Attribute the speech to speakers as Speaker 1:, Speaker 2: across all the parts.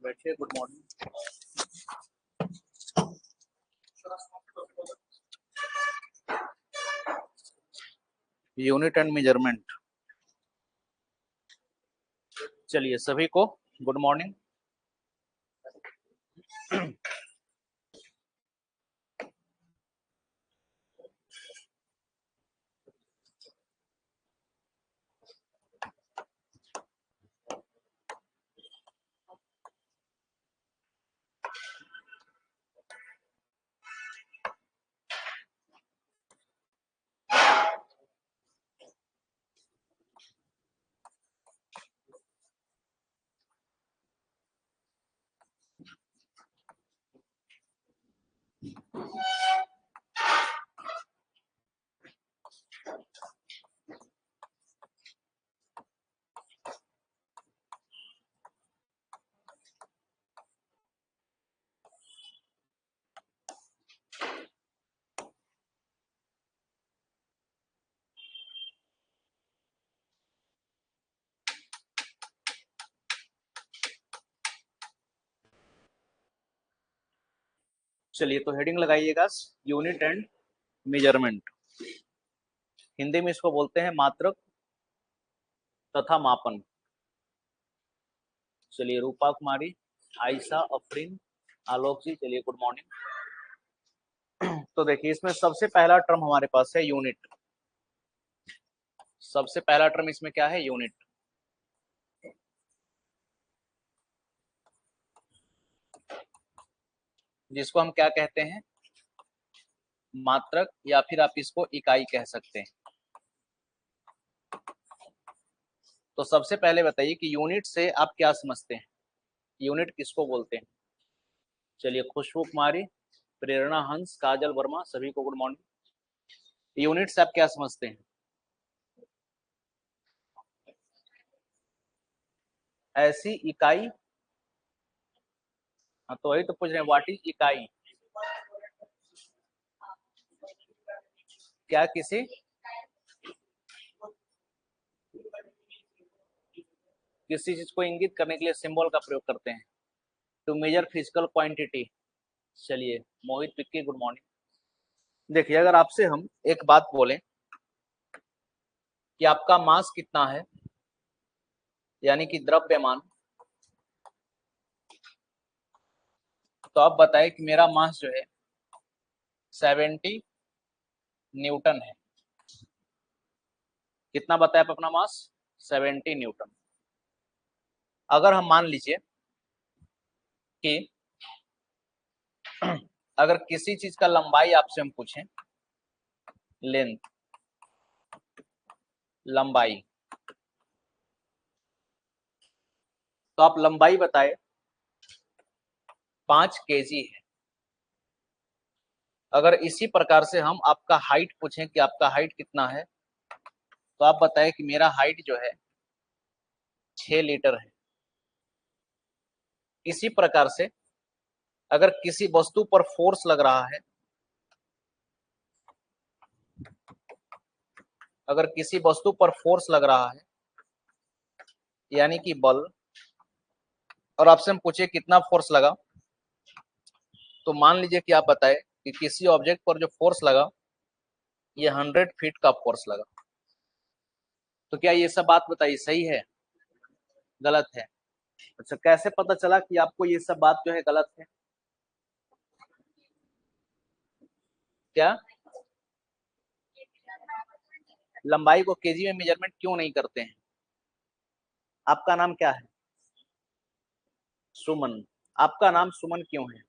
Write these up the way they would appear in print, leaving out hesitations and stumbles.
Speaker 1: बैठिए, good morning. Unit and measurement. चलिए सभी को गुड मॉर्निंग। चलिए तो हेडिंग लगाइएगा, यूनिट एंड मेजरमेंट। हिंदी में इसको बोलते हैं मात्रक तथा मापन। चलिए रूपा कुमारी, आयशा, अफरीन, आलोक जी, चलिए गुड मॉर्निंग। तो देखिए इसमें सबसे पहला टर्म हमारे पास है यूनिट। सबसे पहला टर्म इसमें क्या है? यूनिट। जिसको हम क्या कहते हैं? मात्रक, या फिर आप इसको इकाई कह सकते हैं। तो सबसे पहले बताइए कि यूनिट से आप क्या समझते हैं? यूनिट किसको बोलते हैं? चलिए खुशबू कुमारी, प्रेरणा हंस, काजल वर्मा, सभी को गुड मॉर्निंग। यूनिट से आप क्या समझते हैं? ऐसी इकाई। हाँ तो वही तो पूछ रहे हैं, व्हाट इज इकाई? क्या किसी किसी चीज को इंगित करने के लिए सिंबल का प्रयोग करते हैं, टू मेजर फिजिकल क्वांटिटी। चलिए मोहित विक्की, गुड मॉर्निंग। देखिए अगर आपसे हम एक बात बोलें कि आपका मास कितना है, यानी कि द्रव्यमान, तो आप बताएं कि मेरा मास जो है 70 न्यूटन है। कितना बताया आप अपना मास? 70 न्यूटन। अगर हम मान लीजिए कि अगर किसी चीज का लंबाई आपसे हम पूछें, लेंथ, लंबाई, तो आप लंबाई बताए 5 केजी है। अगर इसी प्रकार से हम आपका हाइट पूछें कि आपका हाइट कितना है, तो आप बताएं कि मेरा हाइट जो है 6 लीटर है। इसी प्रकार से अगर किसी वस्तु पर फोर्स लग रहा है, अगर किसी वस्तु पर फोर्स लग रहा है यानी कि बल, और आपसे हम पूछे कितना फोर्स लगा, तो मान लीजिए कि आप बताएं कि किसी ऑब्जेक्ट पर जो फोर्स लगा ये 100 फीट का फोर्स लगा। तो क्या ये सब बात बताइए सही है, गलत है? अच्छा, कैसे पता चला कि आपको ये सब बात जो है गलत है? क्या लंबाई को केजी में मेजरमेंट क्यों नहीं करते हैं? आपका नाम क्या है? सुमन। आपका नाम सुमन क्यों है,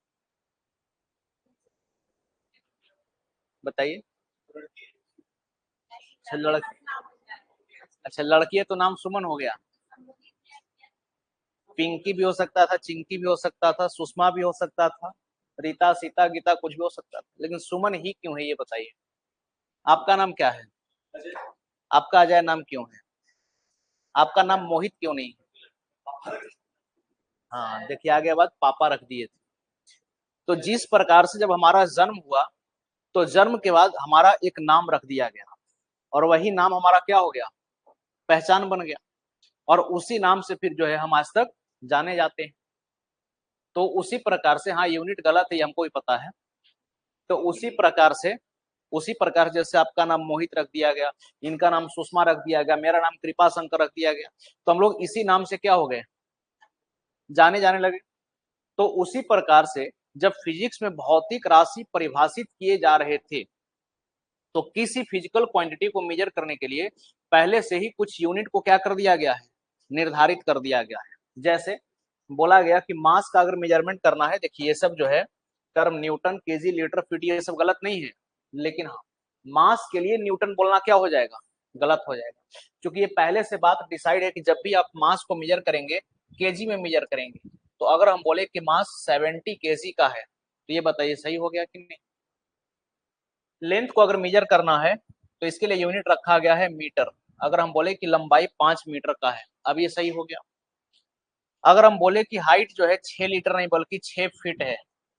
Speaker 1: बताइए? अच्छा अच्छा लड़की है तो नाम सुमन हो गया। पिंकी भी हो सकता था, चिंकी भी हो सकता था, सुषमा भी हो सकता था, रीता, सीता, गीता कुछ भी हो सकता था, लेकिन सुमन ही क्यों है ये बताइए। आपका नाम क्या है? आपका अजय नाम क्यों है? आपका नाम मोहित क्यों नहीं? हाँ देखिए आगे बात पापा रख दिए थे। तो जिस प्रकार से जब हमारा जन्म हुआ तो जन्म के बाद हमारा एक नाम रख दिया गया और वही नाम हमारा क्या हो गया, पहचान बन गया और उसी नाम से फिर जो है हम आज तक जाने जाते हैं। तो उसी प्रकार से, हाँ यूनिट गलत है हमको भी पता है, तो उसी प्रकार जैसे आपका नाम मोहित रख दिया गया, इनका नाम सुषमा रख दिया गया, मेरा नाम कृपा शंकर रख दिया गया, तो हम लोग इसी नाम से क्या हो गए, जाने जाने लगे। तो उसी प्रकार से जब फिजिक्स में भौतिक राशि परिभाषित किए जा रहे थे तो किसी फिजिकल क्वांटिटी को मेजर करने के लिए पहले से ही कुछ यूनिट को क्या कर दिया गया है, निर्धारित कर दिया गया है। जैसे बोला गया कि मास का अगर मेजरमेंट करना है, देखिए ये सब जो है term Newton, KG, litre, feet ये सब गलत नहीं है, लेकिन हाँ मास के लिए न्यूटन बोलना क्या हो जाएगा, गलत हो जाएगा, क्योंकि ये पहले से बात डिसाइड है कि जब भी आप मास को मेजर करेंगे केजी में मेजर करेंगे। तो अगर हम बोले कि मास 70 केजी का है तो ये बताइए सही हो गया कि नहीं। लेंथ को अगर मेजर करना है तो इसके लिए यूनिट रखा गया है मीटर। अगर हम बोले कि लंबाई 5 मीटर का है, अब ये सही हो गया। अगर हम बोले कि हाइट जो है 6 लीटर नहीं बल्कि 6 फीट है,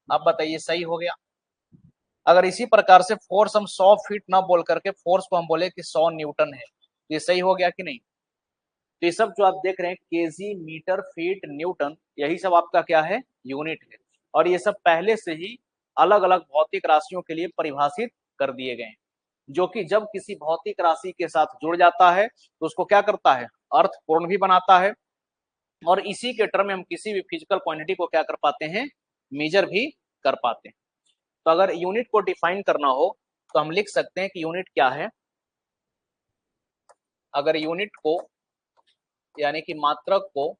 Speaker 1: अब बताइए सही हो गया। अगर इसी प्रकार से फोर्स हम 100 फीट ना बोल करके फोर्स को हम बोले कि 100 न्यूटन है, ये सही हो गया कि नहीं। तो ये सब जो आप देख रहे हैं केजी, मीटर, फीट, न्यूटन, यही सब आपका क्या है, यूनिट है। और ये सब पहले से ही अलग अलग भौतिक राशियों के लिए परिभाषित कर दिए गए हैं, जो कि जब किसी भौतिक राशि के साथ जुड़ जाता है तो उसको क्या करता है, अर्थपूर्ण भी बनाता है और इसी के टर्म में हम किसी भी फिजिकल क्वांटिटी को क्या कर पाते हैं, मेजर भी कर पाते हैं। तो अगर यूनिट को डिफाइन करना हो तो हम लिख सकते हैं कि यूनिट क्या है। अगर यूनिट को यानी कि मात्रक को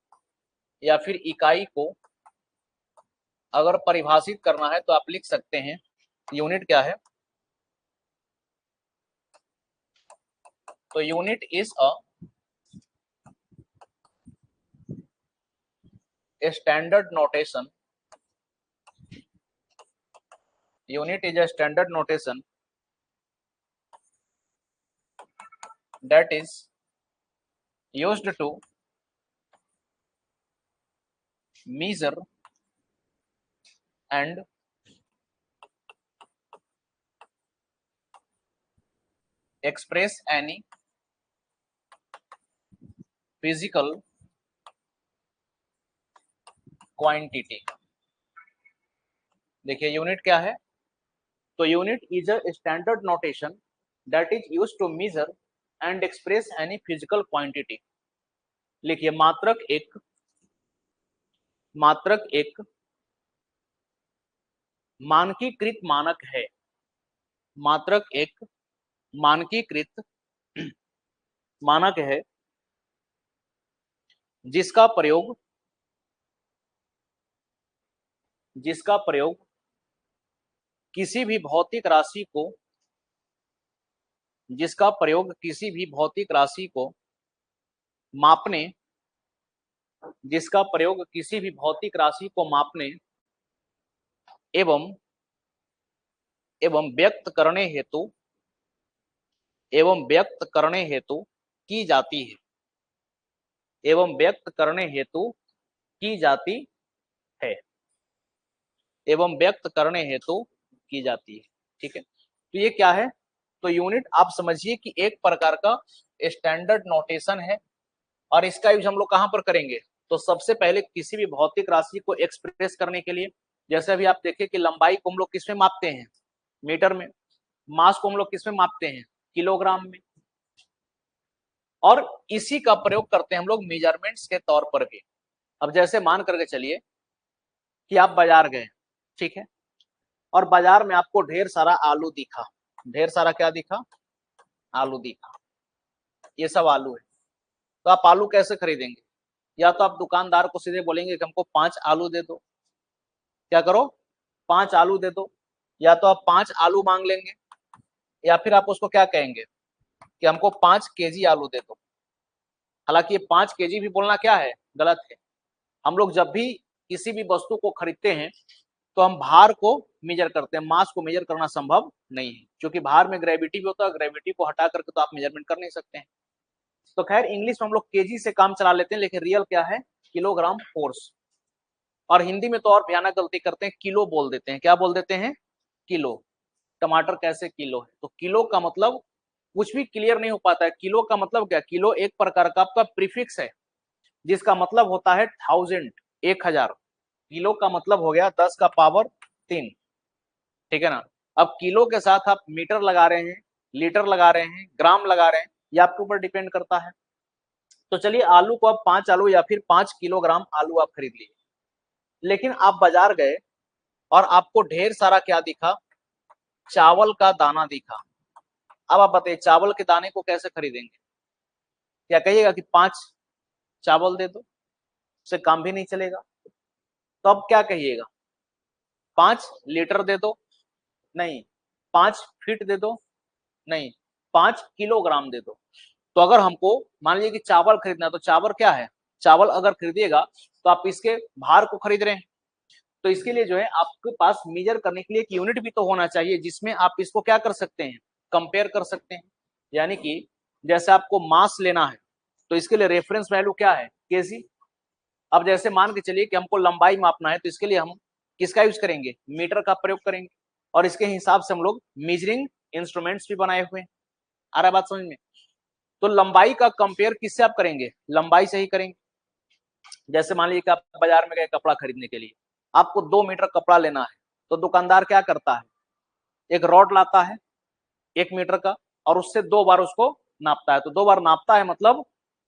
Speaker 1: या फिर इकाई को अगर परिभाषित करना है तो आप लिख सकते हैं यूनिट क्या है। तो unit is a standard notation, unit is a standard notation that is used to measure and express any physical quantity। देखिए यूनिट क्या है, तो unit is a standard notation that is used to measure and express any physical quantity. लिखिए मात्रक एक मानकीकृत मानक है, मात्रक एक मानकीकृत मानक है जिसका प्रयोग किसी भी भौतिक राशि को जिसका प्रयोग किसी भी भौतिक राशि को मापने जिसका प्रयोग किसी भी भौतिक राशि को मापने एवं एवं व्यक्त करने हेतु एवं व्यक्त करने हेतु की जाती है एवं व्यक्त करने हेतु की जाती है एवं व्यक्त करने हेतु की जाती है। ठीक है, तो ये क्या है, तो यूनिट आप समझिए कि एक प्रकार का स्टैंडर्ड नोटेशन है और इसका यूज हम लोग कहां पर करेंगे, तो सबसे पहले किसी भी भौतिक राशि को एक्सप्रेस करने के लिए, जैसे अभी आप देखिए कि लंबाई को हम लोग किसमें मापते हैं, मीटर में, मास को हम लोग किसमें मापते हैं, किलोग्राम में, और इसी का प्रयोग करते हैं हम लोग मेजरमेंट्स के तौर पर भी। अब जैसे मान करके चलिए कि आप बाजार गए, ठीक है, और बाजार में आपको ढेर सारा आलू दिखा, ढेर सारा क्या दिखा, आलू दिखा, ये सब आलू है, तो आप आलू कैसे खरीदेंगे, या तो आप दुकानदार को सीधे बोलेंगे कि हमको 5 आलू दे दो, क्या करो 5 आलू दे दो, या तो आप 5 आलू मांग लेंगे, या फिर आप उसको क्या कहेंगे कि हमको 5 केजी आलू दे दो। हालांकि ये 5 केजी भी बोलना क्या है, गलत है। हम लोग जब भी किसी भी वस्तु को खरीदते हैं तो हम भार को मेजर करते हैं, मास को मेजर करना संभव नहीं है, क्योंकि भार में ग्रेविटी भी होता है, ग्रेविटी को हटा करके तो आप मेजरमेंट कर नहीं सकते हैं। तो खैर इंग्लिश में हम लोग केजी से काम चला लेते हैं, लेकिन रियल क्या है, किलोग्राम फोर्स। और हिंदी में तो और भयानक गलती करते हैं, किलो बोल देते हैं। क्या बोल देते हैं? किलो। टमाटर कैसे किलो है? तो किलो का मतलब कुछ भी क्लियर नहीं हो पाता है। किलो का मतलब क्या? किलो एक प्रकार का आपका प्रीफिक्स है, जिसका मतलब होता है 1000, 1000। किलो का मतलब हो गया 10 का पावर 3, ठीक है ना। अब किलो के साथ आप मीटर लगा रहे हैं, लीटर लगा रहे हैं, ग्राम लगा रहे हैं, ये आपके ऊपर डिपेंड करता है। तो चलिए आलू को आप 5 आलू या फिर 5 किलोग्राम आलू आप खरीद लीजिए, लेकिन आप बाजार गए और आपको ढेर सारा क्या दिखा? चावल का दाना दिखा। अब आप बताइए चावल के दाने को कैसे खरीदेंगे? क्या कहिएगा कि 5 चावल दे दो, उससे काम भी नहीं चलेगा। तो अब क्या कहिएगा? 5 लीटर दे दो? नहीं। 5 फीट दे दो? नहीं। 5 किलोग्राम दे दो। तो अगर हमको मान लीजिए कि चावल खरीदना है, तो चावल क्या है? चावल अगर खरीदिएगा तो आप इसके भार को खरीद रहे हैं, तो इसके लिए जो है आपके पास मेजर करने के लिए एक यूनिट भी तो होना चाहिए, जिसमें आप इसको क्या कर सकते हैं? कंपेयर कर सकते हैं। यानी कि जैसे आपको मास लेना है, तो इसके लिए रेफरेंस वैल्यू क्या है? केजी। अब जैसे मान के चलिए कि हमको लंबाई मापना है, तो इसके लिए हम किसका यूज करेंगे? मीटर का प्रयोग करेंगे, और इसके हिसाब से हम लोग मेजरिंग इंस्ट्रूमेंट्स भी बनाए हुए हैं। आ रहा है बात समझ में? तो लंबाई का कंपेयर किससे आप करेंगे? लंबाई से ही करेंगे। जैसे मान लीजिए कि आप बाजार में गए कपड़ा खरीदने के लिए, आपको 2 मीटर कपड़ा लेना है, तो दुकानदार क्या करता है? एक रॉड लाता है 1 मीटर का, और उससे 2 बार उसको नापता है। तो 2 बार नापता है मतलब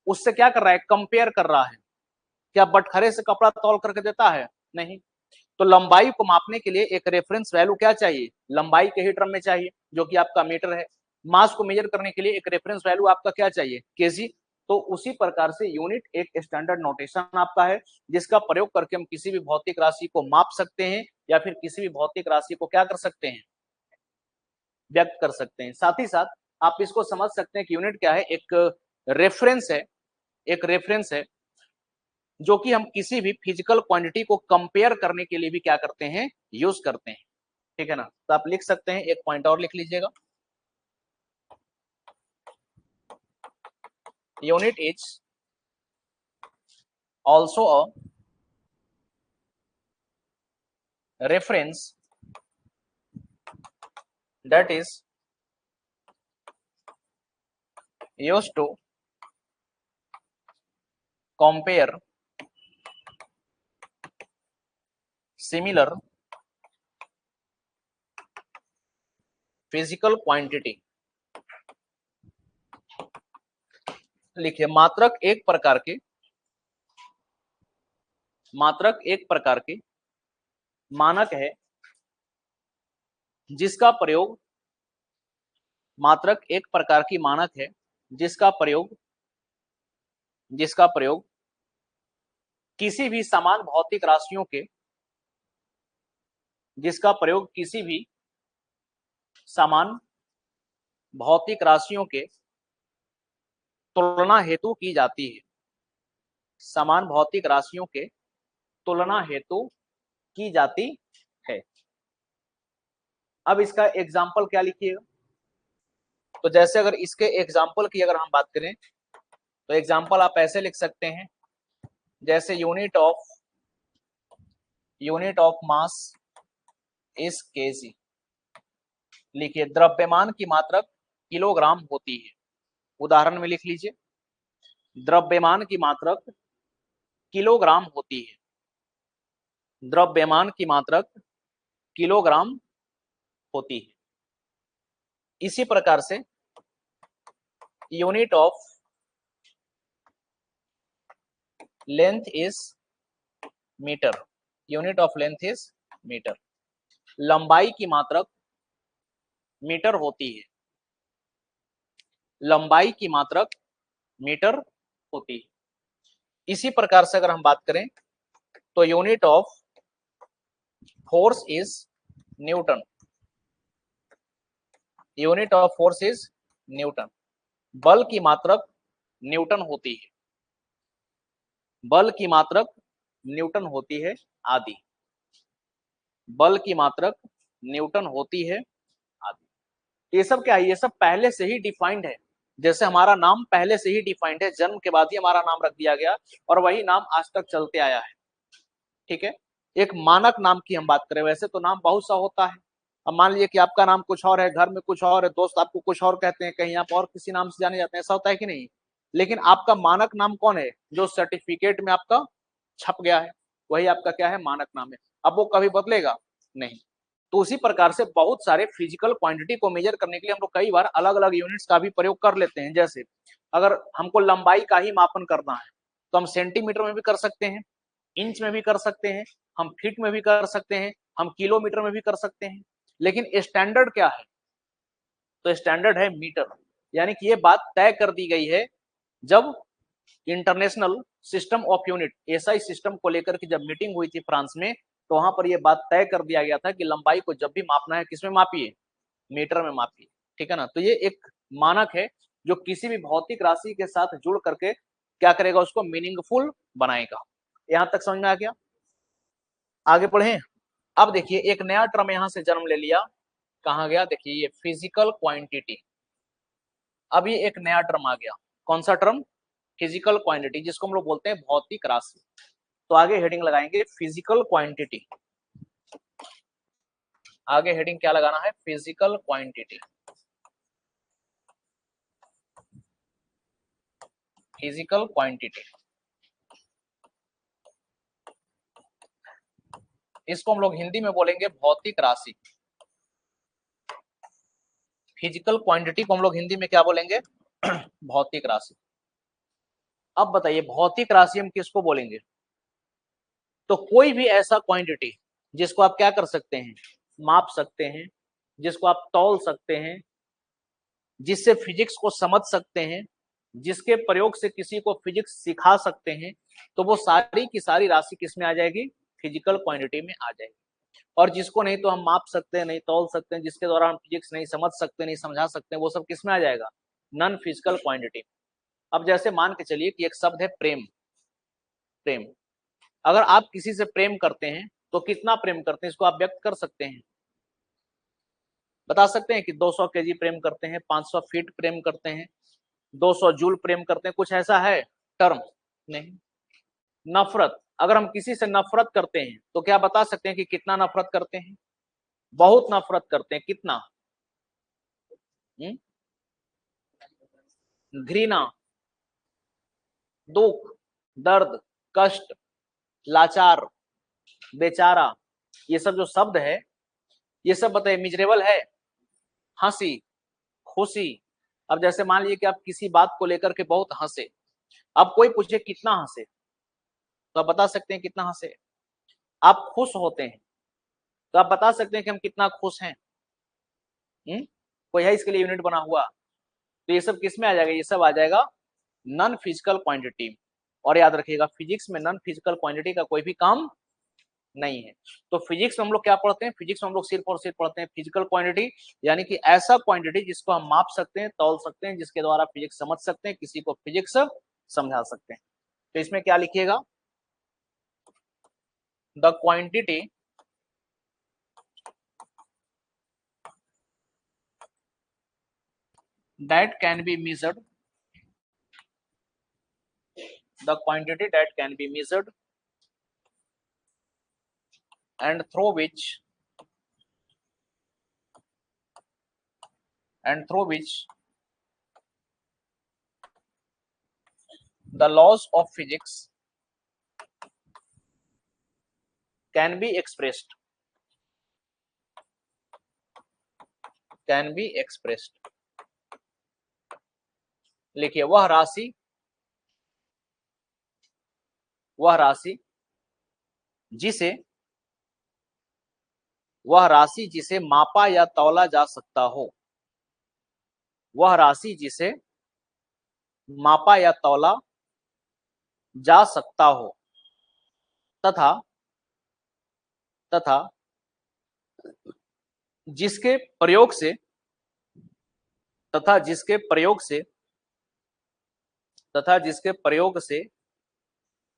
Speaker 1: उससे क्या कर रहा है? कंपेयर कर रहा है। क्या बटखरे से कपड़ा तौल करके देता है? नहीं। तो लंबाई को मापने के लिए एक रेफरेंस वैल्यू क्या चाहिए? लंबाई के ही टर्म में चाहिए, जो कि आपका मीटर है। मास को मेजर करने के लिए एक रेफरेंस वैल्यू आपका क्या चाहिए? केजी। तो उसी प्रकार से यूनिट एक स्टैंडर्ड नोटेशन आपका है, जिसका प्रयोग करके हम किसी भी भौतिक राशि को माप सकते हैं, या फिर किसी भी भौतिक राशि को क्या कर सकते हैं? व्यक्त कर सकते हैं। साथ ही साथ आप इसको समझ सकते हैं कि यूनिट क्या है? एक रेफरेंस है, एक रेफरेंस है, जो कि हम किसी भी फिजिकल क्वांटिटी को कंपेयर करने के लिए भी क्या करते हैं? यूज करते हैं, ठीक है ना। तो आप लिख सकते हैं, एक पॉइंट और लिख लीजिएगा, unit is also a reference that is used to compare similar physical quantity। लिखिए मात्रक एक प्रकार के मानक है, जिसका प्रयोग मात्रक एक प्रकार की मानक है जिसका प्रयोग किसी भी समान भौतिक राशियों के जिसका प्रयोग किसी भी समान भौतिक राशियों के तुलना हेतु की जाती है। समान भौतिक राशियों के तुलना हेतु की जाती है। अब इसका एग्जाम्पल क्या लिखिएगा? तो जैसे अगर इसके एग्जाम्पल की अगर हम बात करें, तो एग्जाम्पल आप ऐसे लिख सकते हैं, जैसे unit of mass is KG. लिखिए द्रव्यमान की मात्रक किलोग्राम होती है। उदाहरण में लिख लीजिए, द्रव्यमान की मात्रक किलोग्राम होती है। द्रव्यमान की मात्रक किलोग्राम होती है। इसी प्रकार से unit of length is metre. Unit of length is metre. लंबाई की मात्रक मीटर होती है। लंबाई की मात्रक मीटर होती है। इसी प्रकार से अगर हम बात करें, तो unit of force is Newton. Unit of force is Newton. बल की मात्रक न्यूटन होती है। बल की मात्रक न्यूटन होती है आदि। बल की मात्रक न्यूटन होती है आदि। ये सब क्या है, ये सब पहले से ही डिफाइंड है, जैसे हमारा नाम पहले से ही डिफाइंड है, जन्म के बाद ही हमारा नाम रख दिया गया और वही नाम आज तक चलते आया है। ठीक है, एक मानक नाम की हम बात करें, वैसे तो नाम बहुत सा होता है। अब मान लीजिए कि आपका नाम कुछ और है, घर में कुछ और है, दोस्त आपको कुछ और कहते हैं, कहीं आप और किसी नाम से जाने जाते हैं, ऐसा होता है कि नहीं। लेकिन आपका मानक नाम कौन है, जो सर्टिफिकेट में आपका छप गया है, वही आपका क्या है, मानक नाम है। अब वो कभी बदलेगा नहीं। तो उसी प्रकार से बहुत सारे फिजिकल क्वांटिटी को मेजर करने के लिए हम लोग कई बार अलग अलग यूनिट्स का भी प्रयोग कर लेते हैं। जैसे अगर हमको लंबाई का ही मापन करना है तो हम सेंटीमीटर में भी कर सकते हैं, इंच में भी कर सकते हैं, हम फीट में भी कर सकते हैं, हम किलोमीटर में भी कर सकते हैं। लेकिन स्टैंडर्ड क्या है, तो स्टैंडर्ड है मीटर। यानी कि ये बात तय कर दी गई है जब international system of unit SI system को लेकर के जब मीटिंग हुई थी फ्रांस में, तो वहां पर यह बात तय कर दिया गया था कि लंबाई को जब भी मापना है किसमें मापिए, मीटर में मापिए। ठीक है ना, तो ये एक मानक है जो किसी भी भौतिक राशि के साथ जुड़ करके क्या करेगा, उसको मीनिंगफुल बनाएगा। यहां तक समझ में आ गया, आगे बढ़े। अब देखिए एक नया टर्म यहां से जन्म ले लिया, कहा गया, देखिए ये फिजिकल क्वांटिटी। अब ये एक नया टर्म आ गया, कौन सा टर्म, फिजिकल क्वांटिटी, जिसको हम लोग बोलते हैं भौतिक राशि। तो आगे हेडिंग लगाएंगे फिजिकल क्वांटिटी। आगे हेडिंग क्या लगाना है, फिजिकल क्वांटिटी। फिजिकल क्वांटिटी, इसको हम लोग हिंदी में बोलेंगे भौतिक राशि। फिजिकल क्वांटिटी को हम लोग हिंदी में क्या बोलेंगे, भौतिक राशि। अब बताइए भौतिक राशि हम किसको बोलेंगे, तो कोई भी ऐसा क्वांटिटी जिसको आप क्या कर सकते हैं, माप सकते हैं, जिसको आप तौल सकते हैं, जिससे फिजिक्स को समझ सकते हैं, जिसके प्रयोग से किसी को फिजिक्स सिखा सकते हैं, तो वो सारी की सारी राशि किसमें आ जाएगी, फिजिकल क्वांटिटी में आ जाएगी। और जिसको नहीं तो हम माप सकते हैं, नहीं तौल सकते हैं, जिसके द्वारा हम फिजिक्स नहीं समझ सकते, नहीं समझा सकते, वो सब किसमें आ जाएगा, नॉन फिजिकल क्वांटिटी। अब जैसे मान के चलिए कि एक शब्द है प्रेम। प्रेम, अगर आप किसी से प्रेम करते हैं तो कितना प्रेम करते हैं, इसको आप व्यक्त कर सकते हैं, बता सकते हैं कि 200 केजी प्रेम करते हैं, 500 फीट प्रेम करते हैं, 200 जूल प्रेम करते हैं, कुछ ऐसा है टर्म, नहीं। नफरत, अगर हम किसी से नफरत करते हैं तो क्या बता सकते हैं कि कितना नफरत करते हैं, बहुत नफरत करते हैं, कितना, घृणा, दुख, दर्द, कष्ट, लाचार, बेचारा, ये सब जो शब्द है, ये सब बताइए मिजरेबल है, हंसी, खुशी। अब जैसे मान लीजिए कि आप किसी बात को लेकर के बहुत हंसे, अब कोई पूछे कितना हंसे, तो आप बता सकते हैं कितना हंसे। आप खुश होते हैं तो आप बता सकते हैं कि हम कितना खुश हैं। कोई है इसके लिए यूनिट बना हुआ, तो ये सब किस में आ जाएगा, ये सब आ जाएगा नॉन फिजिकल क्वांटिटी। और याद रखिएगा फिजिक्स में नॉन फिजिकल क्वांटिटी का कोई भी काम नहीं है। तो फिजिक्स में हम लोग क्या पढ़ते हैं, फिजिक्स में हम लोग सिर्फ और सिर्फ पढ़ते हैं फिजिकल क्वांटिटी, यानी कि ऐसा क्वांटिटी जिसको हम माप सकते हैं, तौल सकते हैं, जिसके द्वारा फिजिक्स समझ सकते हैं, किसी को फिजिक्स समझा सकते हैं। तो इसमें क्या लिखिएगा, the quantity that can be measured, the quantity that can be measured and through which the laws of physics can be expressed, लिखिए वह राशि जिसे मापा या तौला जा सकता हो, वह राशि जिसे मापा या तौला जा सकता हो, तथा जिसके प्रयोग से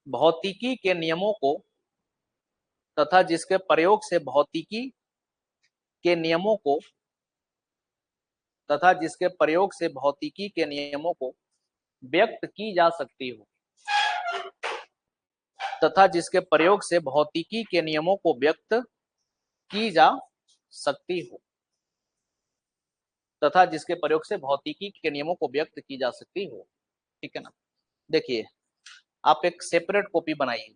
Speaker 1: भौतिकी के नियमों को तथा जिसके प्रयोग से भौतिकी के नियमों को तथा जिसके प्रयोग से भौतिकी के नियमों को व्यक्त की जा सकती हो तथा जिसके प्रयोग से भौतिकी के नियमों को व्यक्त की जा सकती हो तथा जिसके प्रयोग से भौतिकी के नियमों को व्यक्त की जा सकती हो। ठीक है ना। देखिए, आप एक सेपरेट कॉपी बनाइए,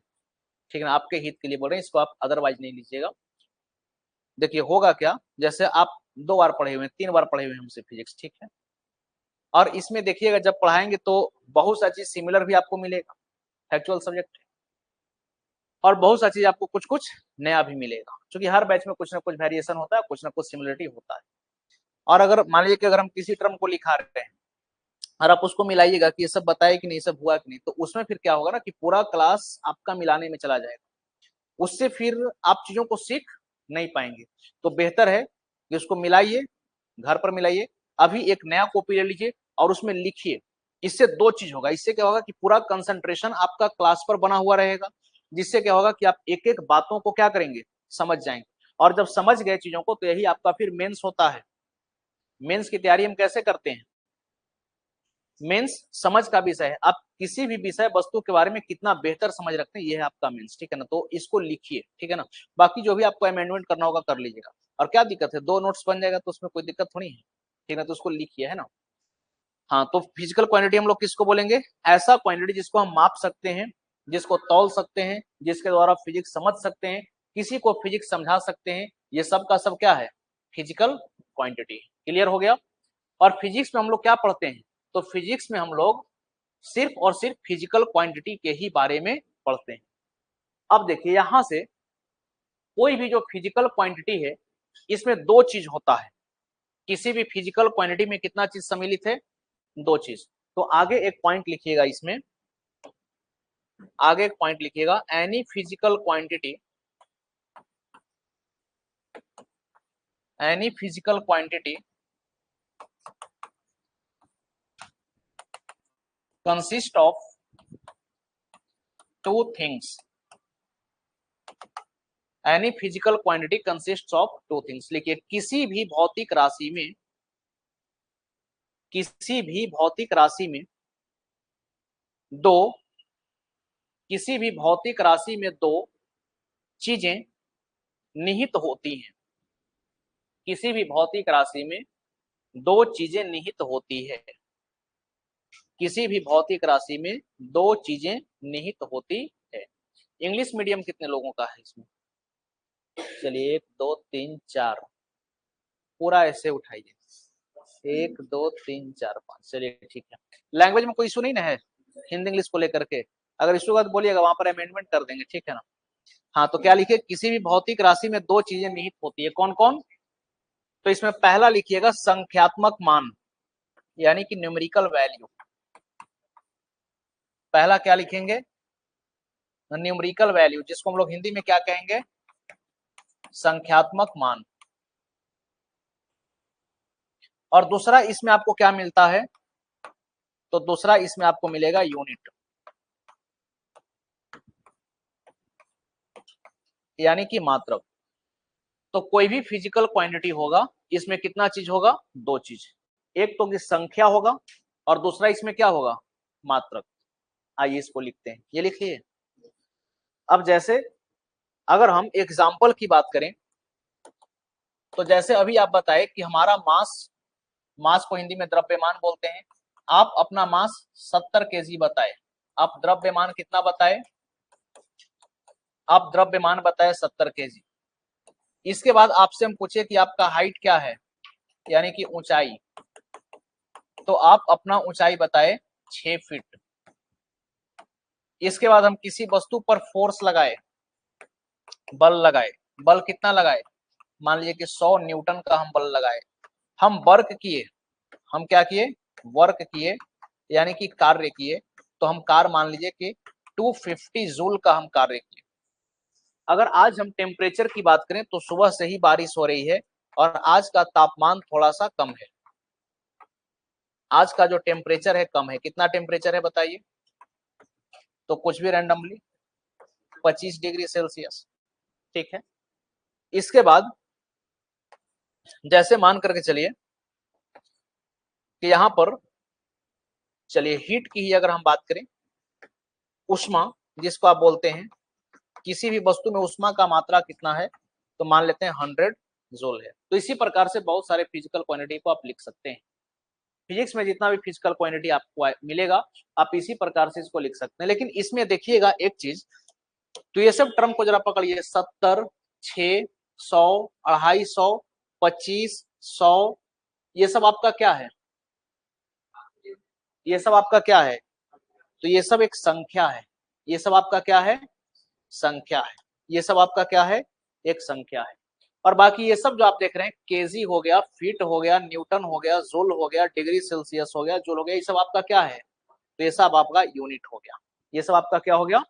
Speaker 1: ठीक है ना, आपके हित के लिए बोल रहे हैं, इसको आप अदरवाइज नहीं लीजिएगा। देखिए होगा क्या, जैसे आप 2 बार पढ़े हुए हैं, 3 बार पढ़े हुए हैं हमसे फिजिक्स, ठीक है, और इसमें देखिएगा जब पढ़ाएंगे तो बहुत सा चीज सिमिलर भी आपको मिलेगा, फैक्चुअल सब्जेक्ट, और बहुत सा चीज आपको कुछ कुछ नया भी मिलेगा, क्योंकि हर बैच में कुछ ना कुछ वेरिएशन होता है, कुछ ना कुछ सिमिलरिटी होता है। और अगर मान लीजिए कि अगर हम किसी टर्म को लिखा रहे हैं और आप उसको मिलाइएगा कि ये सब बताए कि नहीं, सब हुआ कि नहीं, तो उसमें फिर क्या होगा ना कि पूरा क्लास आपका मिलाने में चला जाएगा, उससे फिर आप चीजों को सीख नहीं पाएंगे। तो बेहतर है कि उसको मिलाइए, घर पर मिलाइए, अभी एक नया कॉपी ले लीजिए और उसमें लिखिए। इससे 2 चीज होगा, इससे क्या होगा कि पूरा कंसंट्रेशन आपका क्लास पर बना हुआ रहेगा, जिससे क्या होगा कि आप एक एक बातों को क्या करेंगे, समझ जाएंगे, और जब समझ गए चीजों को तो यही आपका फिर मेंस होता है। मेंस की तैयारी हम कैसे करते हैं, मेंस समझ का विषय है, आप किसी भी विषय वस्तु के बारे में कितना बेहतर समझ रखते हैं, यह है आपका मेंस, ठीक है ना। तो इसको लिखिए, ठीक है ना, बाकी जो भी आपको अमेंडमेंट करना होगा कर लीजिएगा, और क्या दिक्कत है, 2 नोट्स बन जाएगा तो उसमें कोई दिक्कत थोड़ी है, ठीक है, तो उसको लिखिए, है ना। हाँ, तो फिजिकल क्वांटिटी हम लोग किसको बोलेंगे, ऐसा क्वांटिटी जिसको हम माप सकते हैं, जिसको तौल सकते हैं, जिसके द्वारा फिजिक्स समझ सकते हैं, किसी को फिजिक्स समझा सकते हैं, ये सब का सब क्या है, फिजिकल क्वांटिटी। क्लियर हो गया। और फिजिक्स में हम लोग क्या पढ़ते हैं, तो फिजिक्स में हम लोग सिर्फ और सिर्फ फिजिकल क्वांटिटी के ही बारे में पढ़ते हैं। अब देखिए यहां से कोई भी जो फिजिकल क्वांटिटी है, इसमें 2 चीज होता है, किसी भी फिजिकल क्वांटिटी में कितना चीज सम्मिलित है, 2 चीज। तो आगे एक पॉइंट लिखिएगा, इसमें आगे एक पॉइंट लिखिएगा, any physical quantity, any physical quantity consist of 2 things, any physical quantity consist of 2 things. लिखिए, किसी भी भौतिक राशि में, किसी भी भौतिक राशि में दो, किसी भी भौतिक राशि में 2 चीजें निहित होती हैं, किसी भी भौतिक राशि में 2 चीजें निहित होती है, किसी भी भौतिक राशि में 2 चीजें निहित होती है। इंग्लिश मीडियम कितने लोगों का है इसमें, चलिए 1 2 3 4, पूरा ऐसे उठाइए, 1 2 3 4 5, चलिए ठीक है। लैंग्वेज में कोई इशू नहीं ना है, हिंदी इंग्लिश को लेकर के, अगर इशू का तो बोलिएगा, वहां पर अमेंडमेंट कर देंगे, ठीक है ना। हाँ, तो क्या लिखिए, किसी भी भौतिक राशि में 2 चीजें निहित होती है, कौन कौन, तो इसमें पहला लिखिएगा संख्यात्मक मान, यानी कि न्यूमेरिकल वैल्यू। पहला क्या लिखेंगे, न्यूमेरिकल वैल्यू, जिसको हम लोग हिंदी में क्या कहेंगे, संख्यात्मक मान। और दूसरा इसमें आपको क्या मिलता है, तो दूसरा इसमें आपको मिलेगा यूनिट, यानी कि मात्रक। तो कोई भी फिजिकल क्वांटिटी होगा, इसमें कितना चीज होगा, 2 चीज, एक तो की संख्या होगा और दूसरा इसमें क्या होगा, मात्रक। आइए इसको लिखते हैं, ये लिखिए। अब जैसे अगर हम एग्जाम्पल की बात करें, तो जैसे अभी आप बताए कि हमारा मास, मास को हिंदी में द्रव्यमान बोलते हैं, आप अपना मास 70 केजी बताए, आप द्रव्यमान कितना बताए, आप द्रव्यमान बताए 70 केजी। इसके बाद आपसे हम पूछे कि आपका हाइट क्या है, यानी कि ऊंचाई, तो आप अपना ऊंचाई बताए 6 फीट। इसके बाद हम किसी वस्तु पर फोर्स लगाए, बल लगाए, बल कितना लगाए, मान लीजिए कि 100 न्यूटन का हम बल लगाए, हम वर्क किए, हम क्या किए, वर्क किए, यानी कि कार्य किए, तो हम कार्य मान लीजिए कि 250 जूल का हम कार्य किए। अगर आज हम टेम्परेचर की बात करें तो सुबह से ही बारिश हो रही है और आज का तापमान थोड़ा सा कम है, आज का जो टेम्परेचर है कम है, कितना टेम्परेचर है बताइए, तो कुछ भी रैंडमली 25 डिग्री सेल्सियस, ठीक है। इसके बाद जैसे मान करके चलिए कि यहां पर चलिए हीट की ही अगर हम बात करें, उष्मा जिसको आप बोलते हैं, किसी भी वस्तु में उष्मा का मात्रा कितना है, तो मान लेते हैं 100 जूल है। तो इसी प्रकार से बहुत सारे फिजिकल क्वांटिटी को आप लिख सकते हैं। फिजिक्स में जितना भी फिजिकल क्वांटिटी आपको मिलेगा, आप इसी प्रकार से इसको लिख सकते हैं। लेकिन इसमें देखिएगा एक चीज, तो ये सब टर्म को जरा पकड़िए, 70, 600, 250, 25, 100, ये सब आपका क्या है? ये सब आपका क्या है? तो ये सब एक संख्या है। ये सब आपका क्या है? संख्या है। ये सब आपका क्या है? एक संख्या है। और बाकी ये सब जो आप देख रहे हैं, केजी हो गया, फीट हो गया, न्यूटन हो गया, जूल हो गया, डिग्री सेल्सियस हो गया, जूल हो गया, ये सब आपका क्या है? तो ये सब आपका यूनिट हो गया। ये सब आपका क्या हो गया?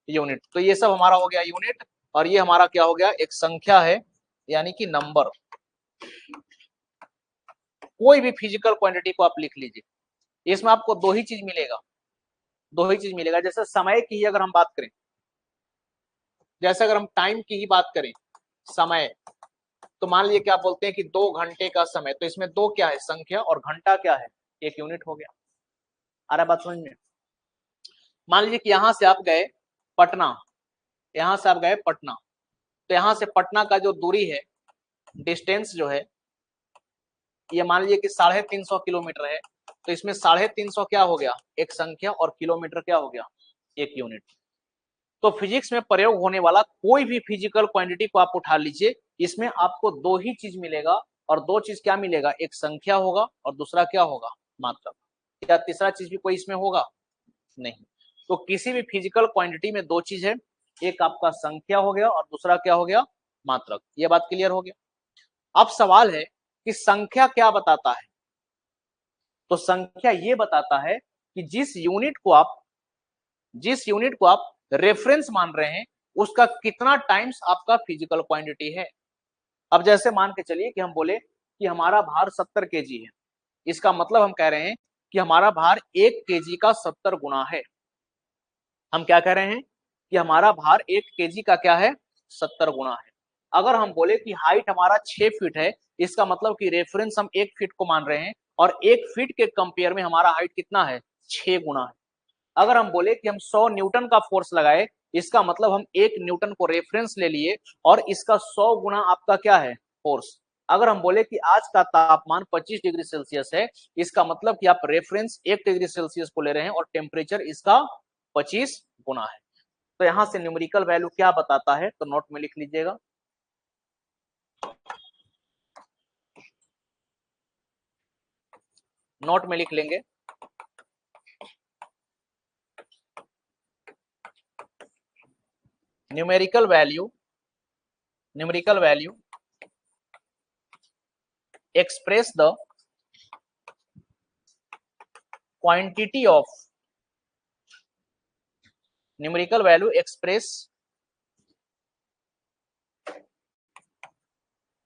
Speaker 1: यूनिट। तो ये सब हमारा हो गया यूनिट, और ये हमारा क्या हो गया? एक संख्या है, यानी कि नंबर। कोई भी फिजिकल क्वांटिटी को आप लिख लीजिए, इसमें आपको दो ही चीज मिलेगा, दो ही चीज मिलेगा। जैसे समय की ही अगर हम बात करें, जैसे अगर हम टाइम की ही बात करें, समय, तो मान लीजिए कि आप बोलते हैं कि 2 घंटे का समय, तो इसमें दो क्या है? संख्या, और घंटा क्या है? एक यूनिट हो गया। आ रहा बात समझ में? मान लीजिए कि यहां से आप गए पटना, यहां से आप गए पटना, तो यहां से पटना का जो दूरी है, डिस्टेंस जो है, ये मान लीजिए कि 350 किलोमीटर है। तो इसमें 350 क्या हो गया? एक संख्या, और किलोमीटर क्या हो गया? एक यूनिट। तो फिजिक्स में प्रयोग होने वाला कोई भी फिजिकल क्वांटिटी को आप उठा लीजिए, इसमें आपको दो ही चीज मिलेगा, और दो चीज क्या मिलेगा? एक संख्या होगा, और दूसरा क्या होगा? मात्रा। क्या तीसरा चीज भी कोई इसमें होगा? नहीं। तो किसी भी फिजिकल क्वांटिटी में दो चीज है, एक आपका संख्या हो गया, और दूसरा क्या हो गया? मात्रक। ये बात क्लियर हो गया। अब सवाल है कि संख्या क्या बताता है? तो संख्या ये बताता है कि जिस यूनिट को आप रेफरेंस मान रहे हैं, उसका कितना टाइम्स आपका फिजिकल क्वांटिटी है। अब जैसे मान के चलिए कि हम बोले कि हमारा भार 70 केजी है, इसका मतलब हम कह रहे हैं कि हमारा भार 1 केजी का 70 गुना है। हम क्या कह रहे हैं कि हमारा भार 1 केजी का क्या है? 70 गुना है। अगर हम बोले कि हाइट हमारा 6 फीट है, इसका मतलब कि रेफरेंस हम 1 फीट को मान रहे हैं, और 1 फीट के कंपेयर में हमारा हाइट कितना है? 6 गुना है। अगर हम बोले कि हम 100 न्यूटन का फोर्स लगाए, इसका मतलब हम 1 न्यूटन को रेफरेंस ले लिए, और इसका 100 गुना आपका क्या है? फोर्स। अगर हम बोले कि आज का तापमान 25 डिग्री सेल्सियस है, इसका मतलब कि आप रेफरेंस 1 डिग्री सेल्सियस को ले रहे हैं, और टेम्परेचर इसका 25 गुना है। तो यहां से न्यूमेरिकल वैल्यू क्या बताता है, तो नोट में लिख लीजिएगा। नोट में लिख लेंगे, numerical value express the quantity of numerical value express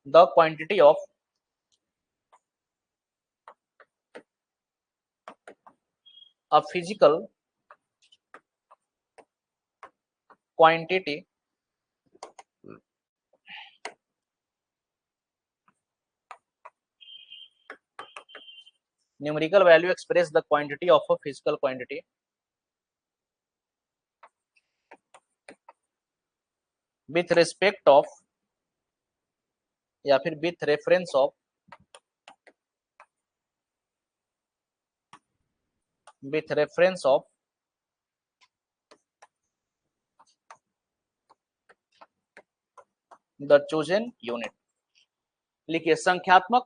Speaker 1: the quantity of a physical quantity numerical value express the quantity of a physical quantity with respect of या फिर with reference of the chosen unit। लिखिए संख्यात्मक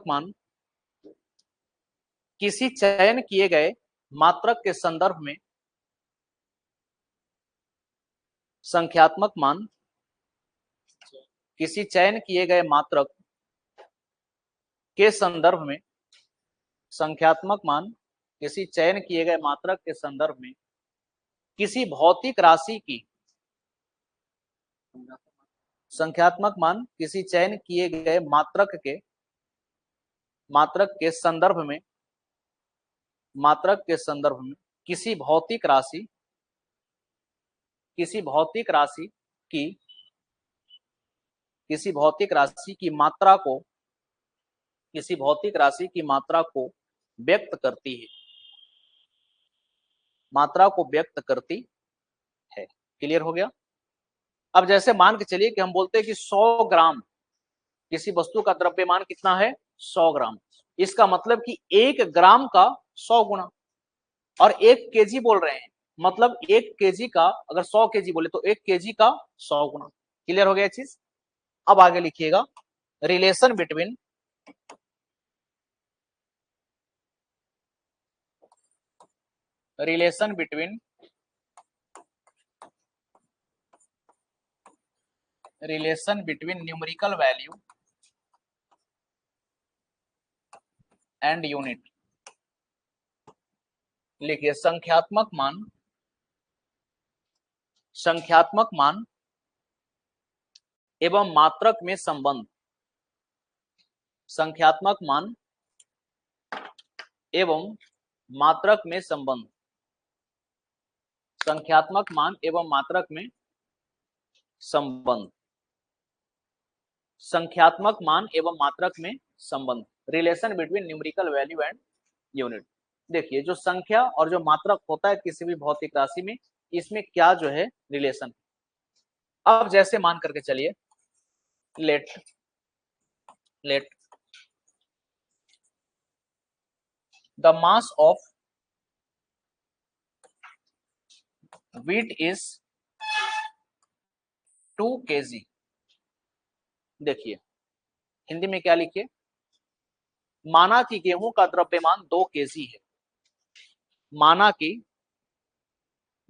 Speaker 1: मान किसी चयन किए गए मात्रक के संदर्भ में, संख्यात्मक मान किसी चयन किए गए मात्रक के संदर्भ में, संख्यात्मक मान किसी चयन किए गए मात्रक के संदर्भ में किसी भौतिक राशि की, संख्यात्मक मान किसी चयन किए गए मात्रक के संदर्भ में किसी भौतिक राशि किसी भौतिक राशि की किसी भौतिक राशि की मात्रा को किसी भौतिक राशि की मात्रा को व्यक्त करती है, मात्रा को व्यक्त करती है। क्लियर हो गया। अब जैसे मान के चलिए कि हम बोलते हैं कि 100 ग्राम किसी वस्तु का द्रव्यमान कितना है, 100 ग्राम। इसका मतलब कि 1 ग्राम का 100 गुना, और 1 केजी बोल रहे हैं, मतलब 1 केजी का, अगर 100 केजी बोले तो 1 केजी का 100 गुना। क्लियर हो गया चीज। अब आगे लिखिएगा, relation between relation between relation between numerical value and unit. लिखिए, संख्यात्मक मान एवं मात्रक में संबंध। संख्यात्मक मान एवं मात्रक में संबंध। संख्यात्मक मान एवं मात्रक में संबंध। संख्यात्मक मान एवं मात्रक में संबंध, relation between numerical value and unit. देखिए, जो संख्या और जो मात्रक होता है किसी भी भौतिक राशि में, इसमें क्या जो है रिलेशन। अब जैसे मान करके चलिए, let the mass of wheat is 2 kg। देखिए, हिंदी में क्या लिखिए, माना कि गेहूं का द्रव्यमान 2 केजी है। माना कि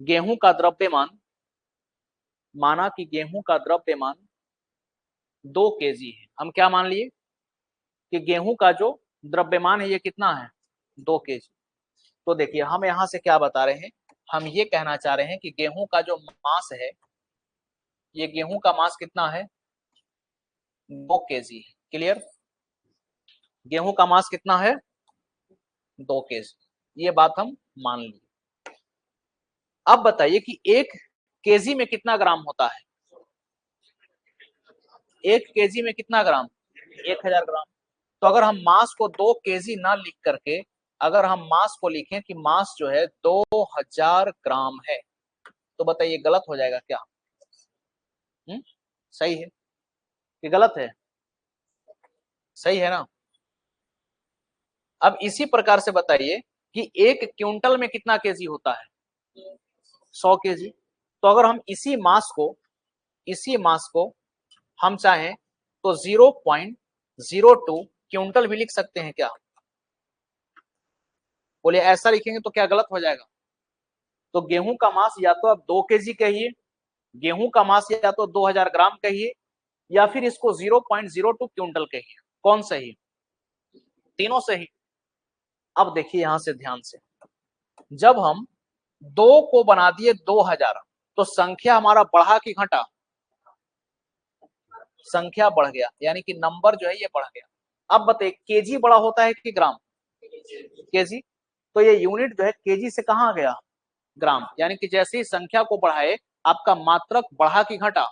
Speaker 1: गेहूं का द्रव्यमान 2 केजी है। हम क्या मान लिए कि गेहूं का जो द्रव्यमान है ये कितना है, 2 केजी। तो देखिए, हम यहां से क्या बता रहे हैं, हम ये कहना चाह रहे हैं कि गेहूं का जो मास है, ये गेहूं का मास कितना है, 2 केजी है। क्लियर। गेहूं का मास कितना है, 2 केजी। ये बात हम मान ली। अब बताइए कि 1 केजी में कितना ग्राम होता है। 1 केजी में कितना ग्राम, 1000 ग्राम। तो अगर हम मास को 2 केजी ना लिख करके, अगर हम मास को लिखें कि मास जो है 2000 ग्राम है, तो बताइए गलत हो जाएगा क्या। सही है कि गलत है, सही है ना। अब इसी प्रकार से बताइए कि 1 क्विंटल में कितना केजी होता है, 100 केजी। तो अगर हम इसी मास को हम चाहें तो 0.02 क्विंटल भी लिख सकते हैं क्या। बोले ऐसा लिखेंगे तो क्या गलत हो जाएगा। तो गेहूं का मास या तो आप 2 केजी कहिए, गेहूं का मास या तो 2000 ग्राम कहिए, या फिर इसको 0.02 क्विंटल कहिए। कौन सही, तीनों सही। अब देखिए यहां से ध्यान से, जब हम 2 को बना दिए 2000, तो संख्या हमारा बढ़ा कि घटा, संख्या बढ़ गया, यानी कि नंबर जो है ये बढ़ गया। अब बताइए, केजी बड़ा होता है कि ग्राम, केजी। तो ये यूनिट जो है केजी से कहां गया, ग्राम। यानी कि जैसे ही संख्या को बढ़ाए, आपका मात्रक बढ़ा कि घटा,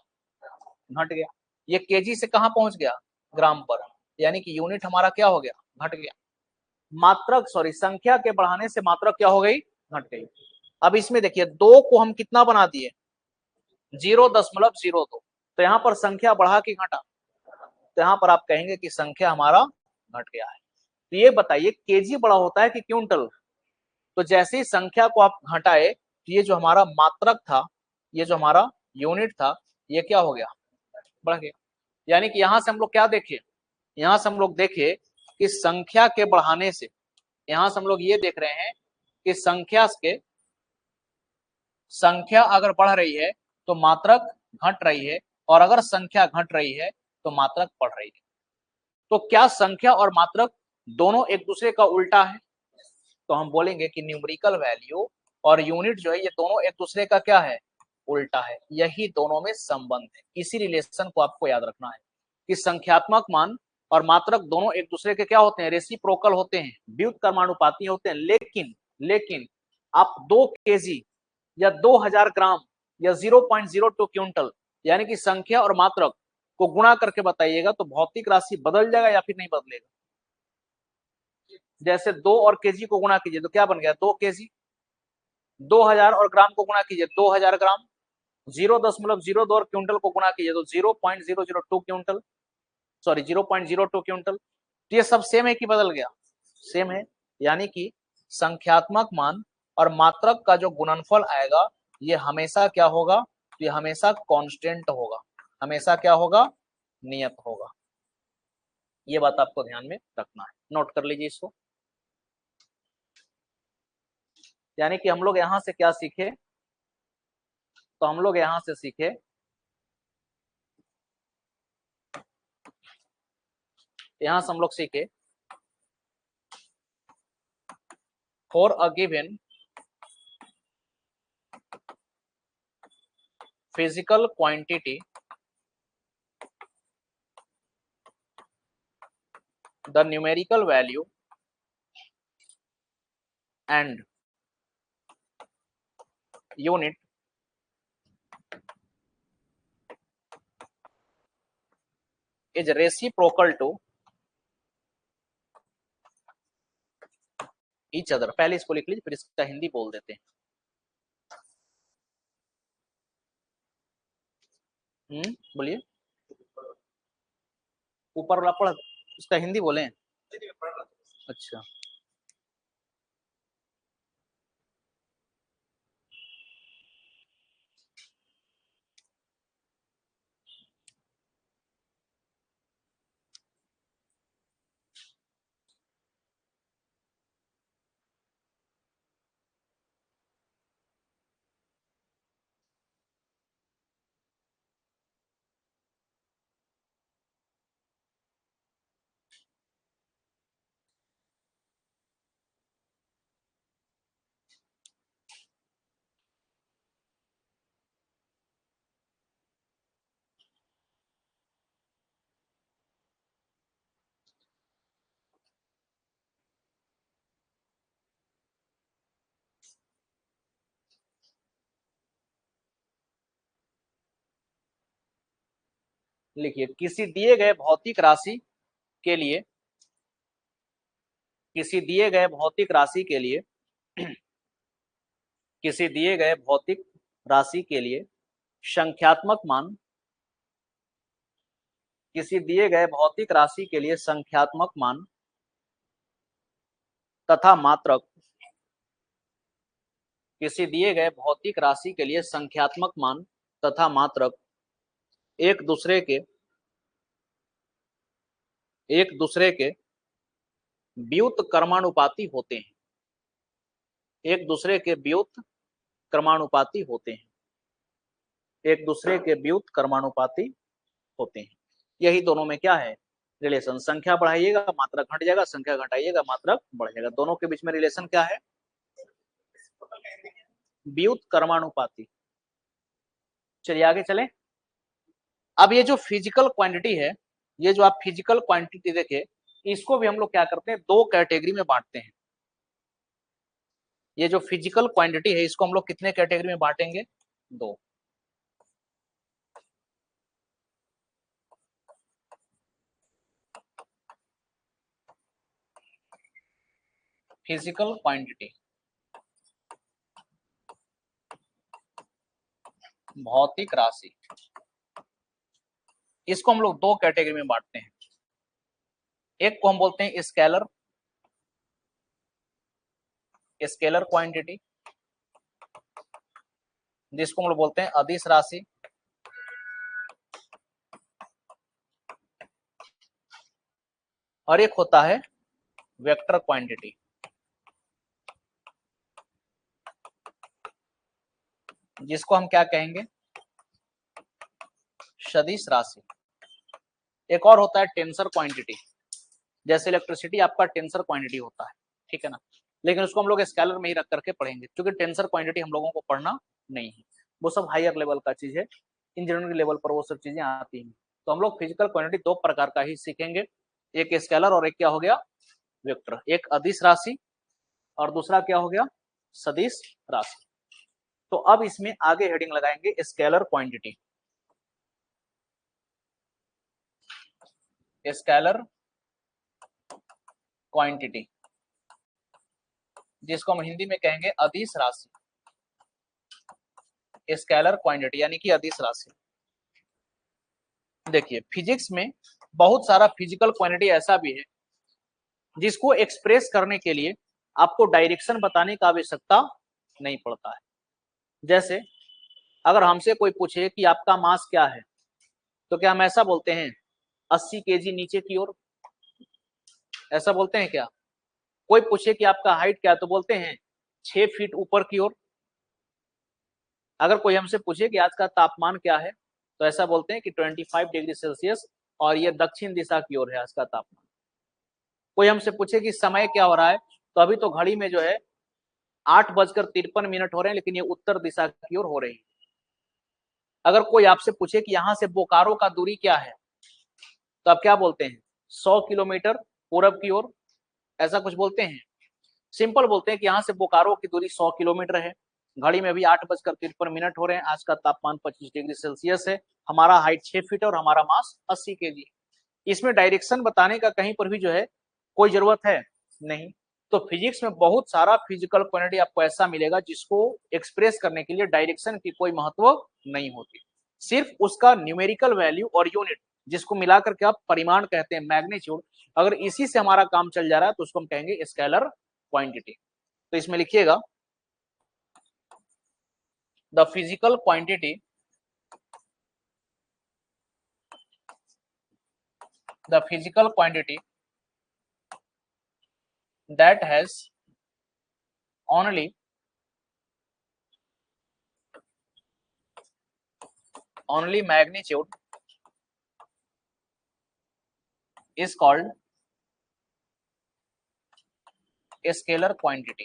Speaker 1: घट गया। ये केजी से कहां पहुंच गया, ग्राम पर, यानी कि यूनिट हमारा क्या हो गया, घट गया। संख्या के बढ़ाने से मात्रक क्या हो गई, घट गई। अब इसमें देखिए, 2 को हम कितना बना दिए, 0.02। तो यहाँ पर संख्या बढ़ा कि घटा, तो यहाँ पर आप कहेंगे कि संख्या हमारा घट गया है। तो ये बताइए, केजी बड़ा होता है कि क्विंटल। तो जैसे ही संख्या को आप घटाए, तो ये जो हमारा मात्रक था, ये जो हमारा यूनिट था, ये क्या हो गया, बढ़ गया। यानी कि यहां से हम लोग क्या देखे, यहां से हम लोग देखे कि संख्या के बढ़ाने से, यहां से हम लोग ये देख रहे हैं कि संख्या अगर बढ़ रही है तो मात्रक घट रही है, और अगर संख्या घट रही है तो मात्रक बढ़ रही है। तो क्या संख्या और मात्रक दोनों एक दूसरे का उल्टा है। तो हम बोलेंगे कि न्यूमेरिकल वैल्यू और यूनिट जो है ये दोनों एक दूसरे का क्या है, उल्टा है। यही दोनों में संबंध है। इसी रिलेशन को आपको याद रखना है कि संख्यात्मक मान और मात्रक दोनों एक दूसरे के क्या होते हैं, रेसिप्रोकल होते हैं, व्युत्क्रमानुपाती होते हैं। लेकिन आप 2 kg या 2000 ग्राम या 0.02 क्विंटल यानी कि संख्या और मात्रक को गुणा करके बताइएगा तो भौतिक राशि बदल जाएगा या फिर नहीं बदलेगा। जैसे 2 और केजी को गुणा कीजिए तो क्या बन गया 2 kg, 2000 और ग्राम को गुणा कीजिए 2000 ग्राम, 0.02 और क्विंटल को गुणा कीजिए तो 0.002 क्विंटल, सॉरी 0.02 क्विंटल। तो ये सब सेम है कि बदल गया? सेम है, यानी कि संख्यात्मक मान और मात्रक का जो गुणनफल आएगा ये हमेशा क्या होगा? ये हमेशा कांस्टेंट होगा, हमेशा क्या होगा? नियत होगा। ये बात आपको ध्यान में रखना है, नोट कर लीजिए इसको। यानी कि हम लोग यहां से क्या सीखे? तो हम लोग यहां से सीखे यहां से हम लोग सीखे for a given physical quantity the numerical value and unit is reciprocal to each other। पहले इसको लिख लीजिए फिर इसका हिंदी बोल देते हैं। बोलिए, ऊपर वाला पढ़, उसका हिंदी बोले। अच्छा, लिखिए किसी दिए गए भौतिक राशि के लिए, किसी दिए गए भौतिक राशि के लिए किसी दिए गए भौतिक राशि के लिए संख्यात्मक मान, किसी दिए गए भौतिक राशि के लिए संख्यात्मक मान तथा मात्रक, किसी दिए गए भौतिक राशि के लिए संख्यात्मक मान तथा मात्रक एक दूसरे के व्युत्क्रमानुपाती होते हैं, एक दूसरे के व्युत्क्रमानुपाती होते हैं, एक दूसरे के व्युत्क्रमानुपाती होते हैं। यही दोनों में क्या है? रिलेशन। संख्या बढ़ाइएगा मात्रक घट जाएगा, संख्या घटाइएगा मात्रक बढ़ जाएगा। दोनों के बीच में रिलेशन क्या है? व्युत्क्रमानुपाती। चलिए आगे चलें। अब ये जो फिजिकल क्वांटिटी है, ये जो आप फिजिकल क्वांटिटी देखे, इसको भी हम लोग क्या करते हैं? 2 कैटेगरी में बांटते हैं। ये जो फिजिकल क्वांटिटी है इसको हम लोग कितने कैटेगरी में बांटेंगे? 2। फिजिकल क्वांटिटी, भौतिक राशि, इसको हम लोग 2 कैटेगरी में बांटते हैं। एक को हम बोलते हैं स्केलर, स्केलर क्वांटिटी, जिसको हम लोग बोलते हैं अदिश राशि, और एक होता है वेक्टर क्वांटिटी, जिसको हम क्या कहेंगे? सदिश राशि। एक और होता है टेंसर क्वांटिटी, जैसे इलेक्ट्रिसिटी आपका टेंसर क्वांटिटी होता है, ठीक है ना, लेकिन उसको हम लोग स्केलर में ही रख करके पढ़ेंगे, क्योंकि टेंसर क्वांटिटी हम लोगों को पढ़ना नहीं है, वो सब हायर लेवल का चीज है, इंजीनियरिंग लेवल पर वो सब चीजें आती हैं। तो हम लोग फिजिकल क्वांटिटी 2 प्रकार का ही सीखेंगे, एक स्केलर और एक क्या हो गया? वेक्टर। एक अदिश राशि और दूसरा क्या हो गया? सदिश राशि। तो अब इसमें आगे हेडिंग लगाएंगे स्केलर क्वांटिटी। स्केलर क्वांटिटी जिसको हम हिंदी में कहेंगे अदिश राशि। स्केलर क्वांटिटी यानी कि अदिश राशि। देखिए फिजिक्स में बहुत सारा फिजिकल क्वांटिटी ऐसा भी है जिसको एक्सप्रेस करने के लिए आपको डायरेक्शन बताने का आवश्यकता नहीं पड़ता है। जैसे अगर हमसे कोई पूछे कि आपका मास क्या है, तो क्या हम ऐसा बोलते हैं 80 केजी नीचे की ओर, ऐसा बोलते हैं क्या? कोई पूछे कि आपका हाइट क्या है, तो बोलते हैं 6 फीट ऊपर की ओर। अगर कोई हमसे पूछे कि आज का तापमान क्या है, तो ऐसा बोलते हैं कि 25 डिग्री सेल्सियस और ये दक्षिण दिशा की ओर है आज का तापमान। कोई हमसे पूछे कि समय क्या हो रहा है, तो अभी तो घड़ी में जो है 8:53 हो रहे हैं, लेकिन ये उत्तर दिशा की ओर हो रही है। अगर कोई आपसे पूछे कि यहाँ से बोकारो का दूरी क्या है, तो आप क्या बोलते हैं 100 किलोमीटर पूरब की ओर, ऐसा कुछ बोलते हैं। सिंपल बोलते हैं कि यहाँ से बोकारो की दूरी 100 किलोमीटर है, घड़ी में भी 8:53 हो रहे हैं, आज का तापमान 25 डिग्री सेल्सियस है, हमारा हाइट 6 फीट है और हमारा मास 80 केजी। इसमें डायरेक्शन बताने का कहीं पर भी जो है कोई जरूरत है नहीं। तो फिजिक्स में बहुत सारा फिजिकल क्वांटिटी आपको ऐसा मिलेगा जिसको एक्सप्रेस करने के लिए डायरेक्शन की कोई महत्व नहीं होती, सिर्फ उसका न्यूमेरिकल वैल्यू और यूनिट जिसको मिलाकर के आप परिमाण कहते हैं, मैग्नीट्यूड, अगर इसी से हमारा काम चल जा रहा है तो उसको हम कहेंगे स्केलर क्वांटिटी। तो इसमें लिखिएगा the physical quantity that has only magnitude is called a scalar quantity.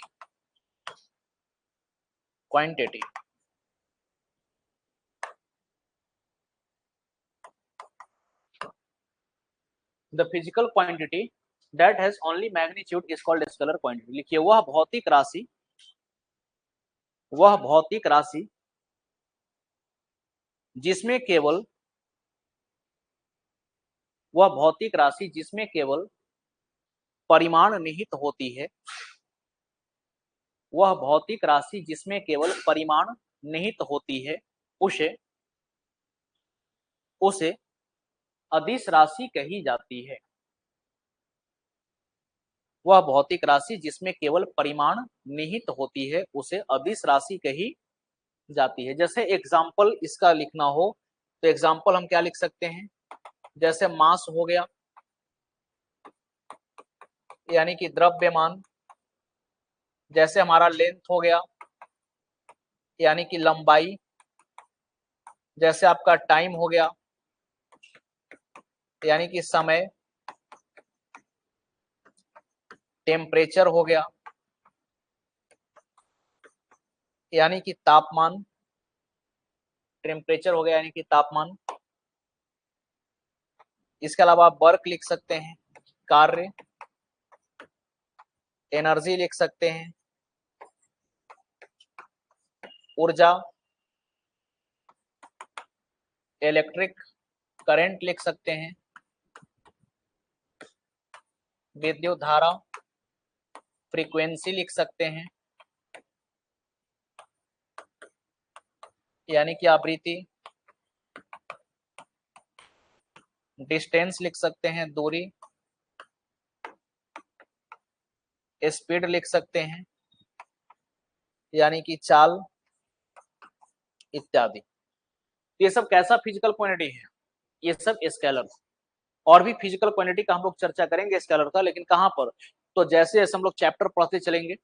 Speaker 1: The physical quantity that has only magnitude is called a scalar quantity. लिखिए वह भौतिक राशि जिसमें केवल परिमाण निहित होती है, वह भौतिक राशि जिसमें केवल परिमाण निहित होती है उसे अदिश राशि कही जाती है। वह भौतिक राशि जिसमें केवल परिमाण निहित होती है उसे अदिश राशि कही जाती है। जैसे एग्जाम्पल इसका लिखना हो तो एग्जाम्पल हम क्या लिख सकते हैं, जैसे मास हो गया यानी कि द्रव्यमान, जैसे हमारा लेंथ हो गया यानी कि लंबाई, जैसे आपका टाइम हो गया यानी कि समय, टेम्परेचर हो गया यानी कि तापमान, टेम्परेचर हो गया यानी कि तापमान। इसके अलावा आप वर्क लिख सकते हैं, कार्य, एनर्जी लिख सकते हैं, ऊर्जा, इलेक्ट्रिक करंट लिख सकते हैं, विद्युत धारा, फ्रीक्वेंसी लिख सकते हैं यानी कि आवृत्ति, डिस्टेंस लिख सकते हैं दूरी, स्पीड लिख सकते हैं यानी कि चाल इत्यादि। ये सब कैसा फिजिकल क्वांटिटी है, ये सब स्केलर। और भी फिजिकल क्वांटिटी का हम लोग चर्चा करेंगे स्केलर का, लेकिन कहां पर, तो जैसे जैसे हम लोग चैप्टर पढ़ते चलेंगे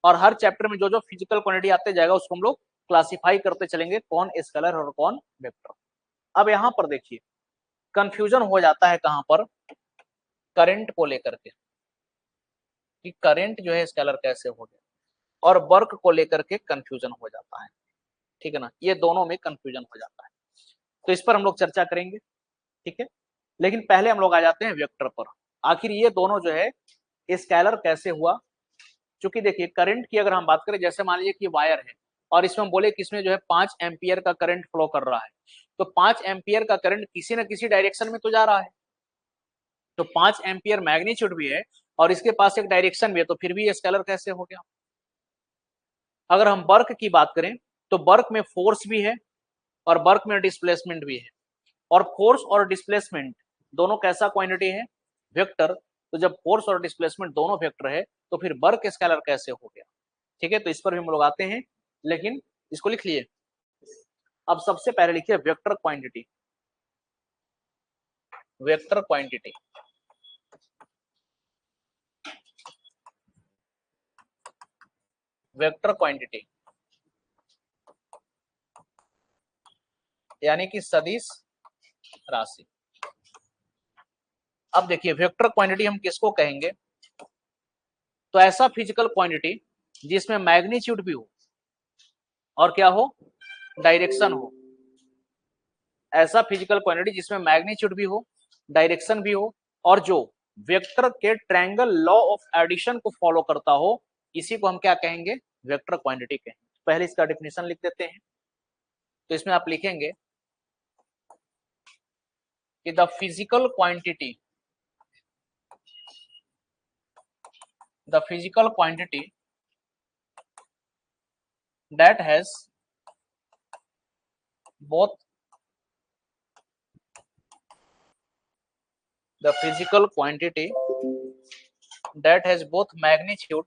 Speaker 1: और हर चैप्टर में जो जो फिजिकल क्वांटिटी आते जाएगा उसको हम लोग क्लासिफाई करते चलेंगे, कौन स्केलर और कौन वेक्टर। अब यहाँ पर देखिए कंफ्यूजन हो जाता है कहां पर, करंट को लेकर के, कि करंट जो है स्केलर कैसे हो गया, और वर्क को लेकर के कंफ्यूजन हो जाता है, ठीक है ना, ये दोनों में कंफ्यूजन हो जाता है। तो इस पर हम लोग चर्चा करेंगे, ठीक है। लेकिन पहले हम लोग आ जाते हैं वेक्टर पर, आखिर ये दोनों जो है स्केलर कैसे हुआ चूंकि देखिए करंट की अगर हम बात करें, जैसे मान लीजिए कि वायर है और इसमें हम बोले कि इसमें जो है 5 एम्पियर का करंट फ्लो कर रहा है, तो 5 एम्पियर का करंट किसी न किसी डायरेक्शन में तो जा रहा है, तो 5 एम्पियर मैग्नीट्यूड भी है और इसके पास एक डायरेक्शन भी है, तो फिर भी ये स्केलर कैसे हो गया। अगर हम वर्क की बात करें तो वर्क में फोर्स भी है और वर्क में डिस्प्लेसमेंट भी है, और फोर्स और डिस्प्लेसमेंट दोनों कैसा क्वांटिटी है, वेक्टर। तो जब फोर्स और डिस्प्लेसमेंट दोनों वेक्टर है तो फिर वर्क स्केलर कैसे हो गया। ठीक है, तो इस पर भी हम लोग आते हैं, लेकिन इसको लिख लिए। अब सबसे पहले लिखिए vector quantity. Vector quantity, vector quantity यानी कि सदिश राशि। अब देखिए वेक्टर क्वांटिटी हम किसको कहेंगे, तो ऐसा फिजिकल क्वांटिटी जिसमें मैग्नीट्यूड भी हो और क्या हो, डायरेक्शन हो। ऐसा फिजिकल क्वांटिटी जिसमें मैग्नीट्यूड भी हो, डायरेक्शन भी हो, और जो वेक्टर के ट्रायंगल लॉ ऑफ एडिशन को फॉलो करता हो, इसी को हम क्या कहेंगे, वेक्टर क्वांटिटी कहेंगे। पहले इसका डेफिनेशन लिख देते हैं। तो इसमें आप लिखेंगे कि the physical quantity, the physical quantity that has both, the physical quantity that has both magnitude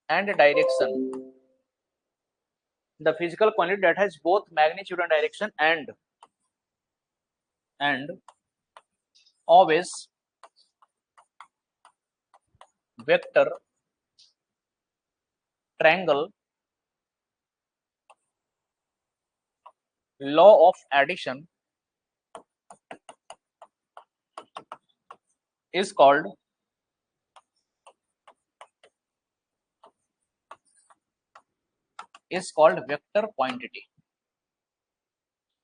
Speaker 1: and direction, the physical quantity that has both magnitude and direction and always vector triangle law of addition is called vector quantity।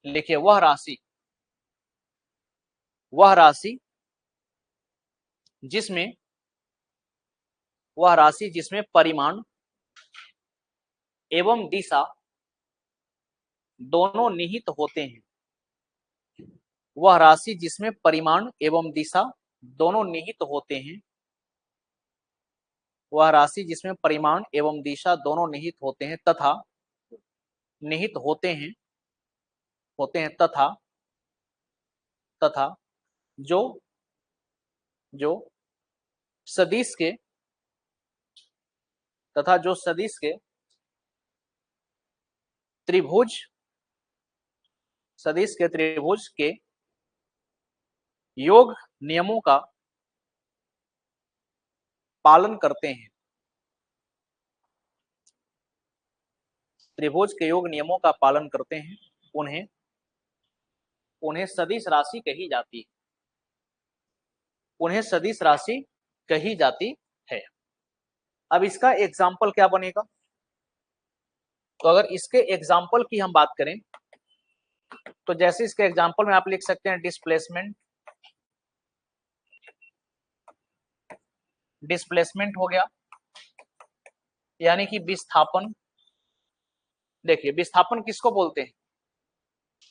Speaker 1: लिखिए वह राशि जिसमें परिमाण एवं दिशा दोनों निहित होते हैं। वह राशि जिसमें परिमाण एवं दिशा दोनों निहित होते हैं। वह राशि जिसमें परिमाण एवं दिशा दोनों निहित होते हैं तथा निहित होते हैं तथा जो सदिश के त्रिभुज के योग नियमों का पालन करते हैं। त्रिभुज के योग नियमों का पालन करते हैं, उन्हें सदिश राशि कही जाती है। उन्हें सदिश राशि कही जाती है। अब इसका एग्जाम्पल क्या बनेगा, तो अगर इसके एग्जाम्पल की हम बात करें तो जैसे इसके एग्जाम्पल में आप लिख सकते हैं डिस्प्लेसमेंट हो गया, यानी कि विस्थापन। देखिए विस्थापन किसको बोलते हैं,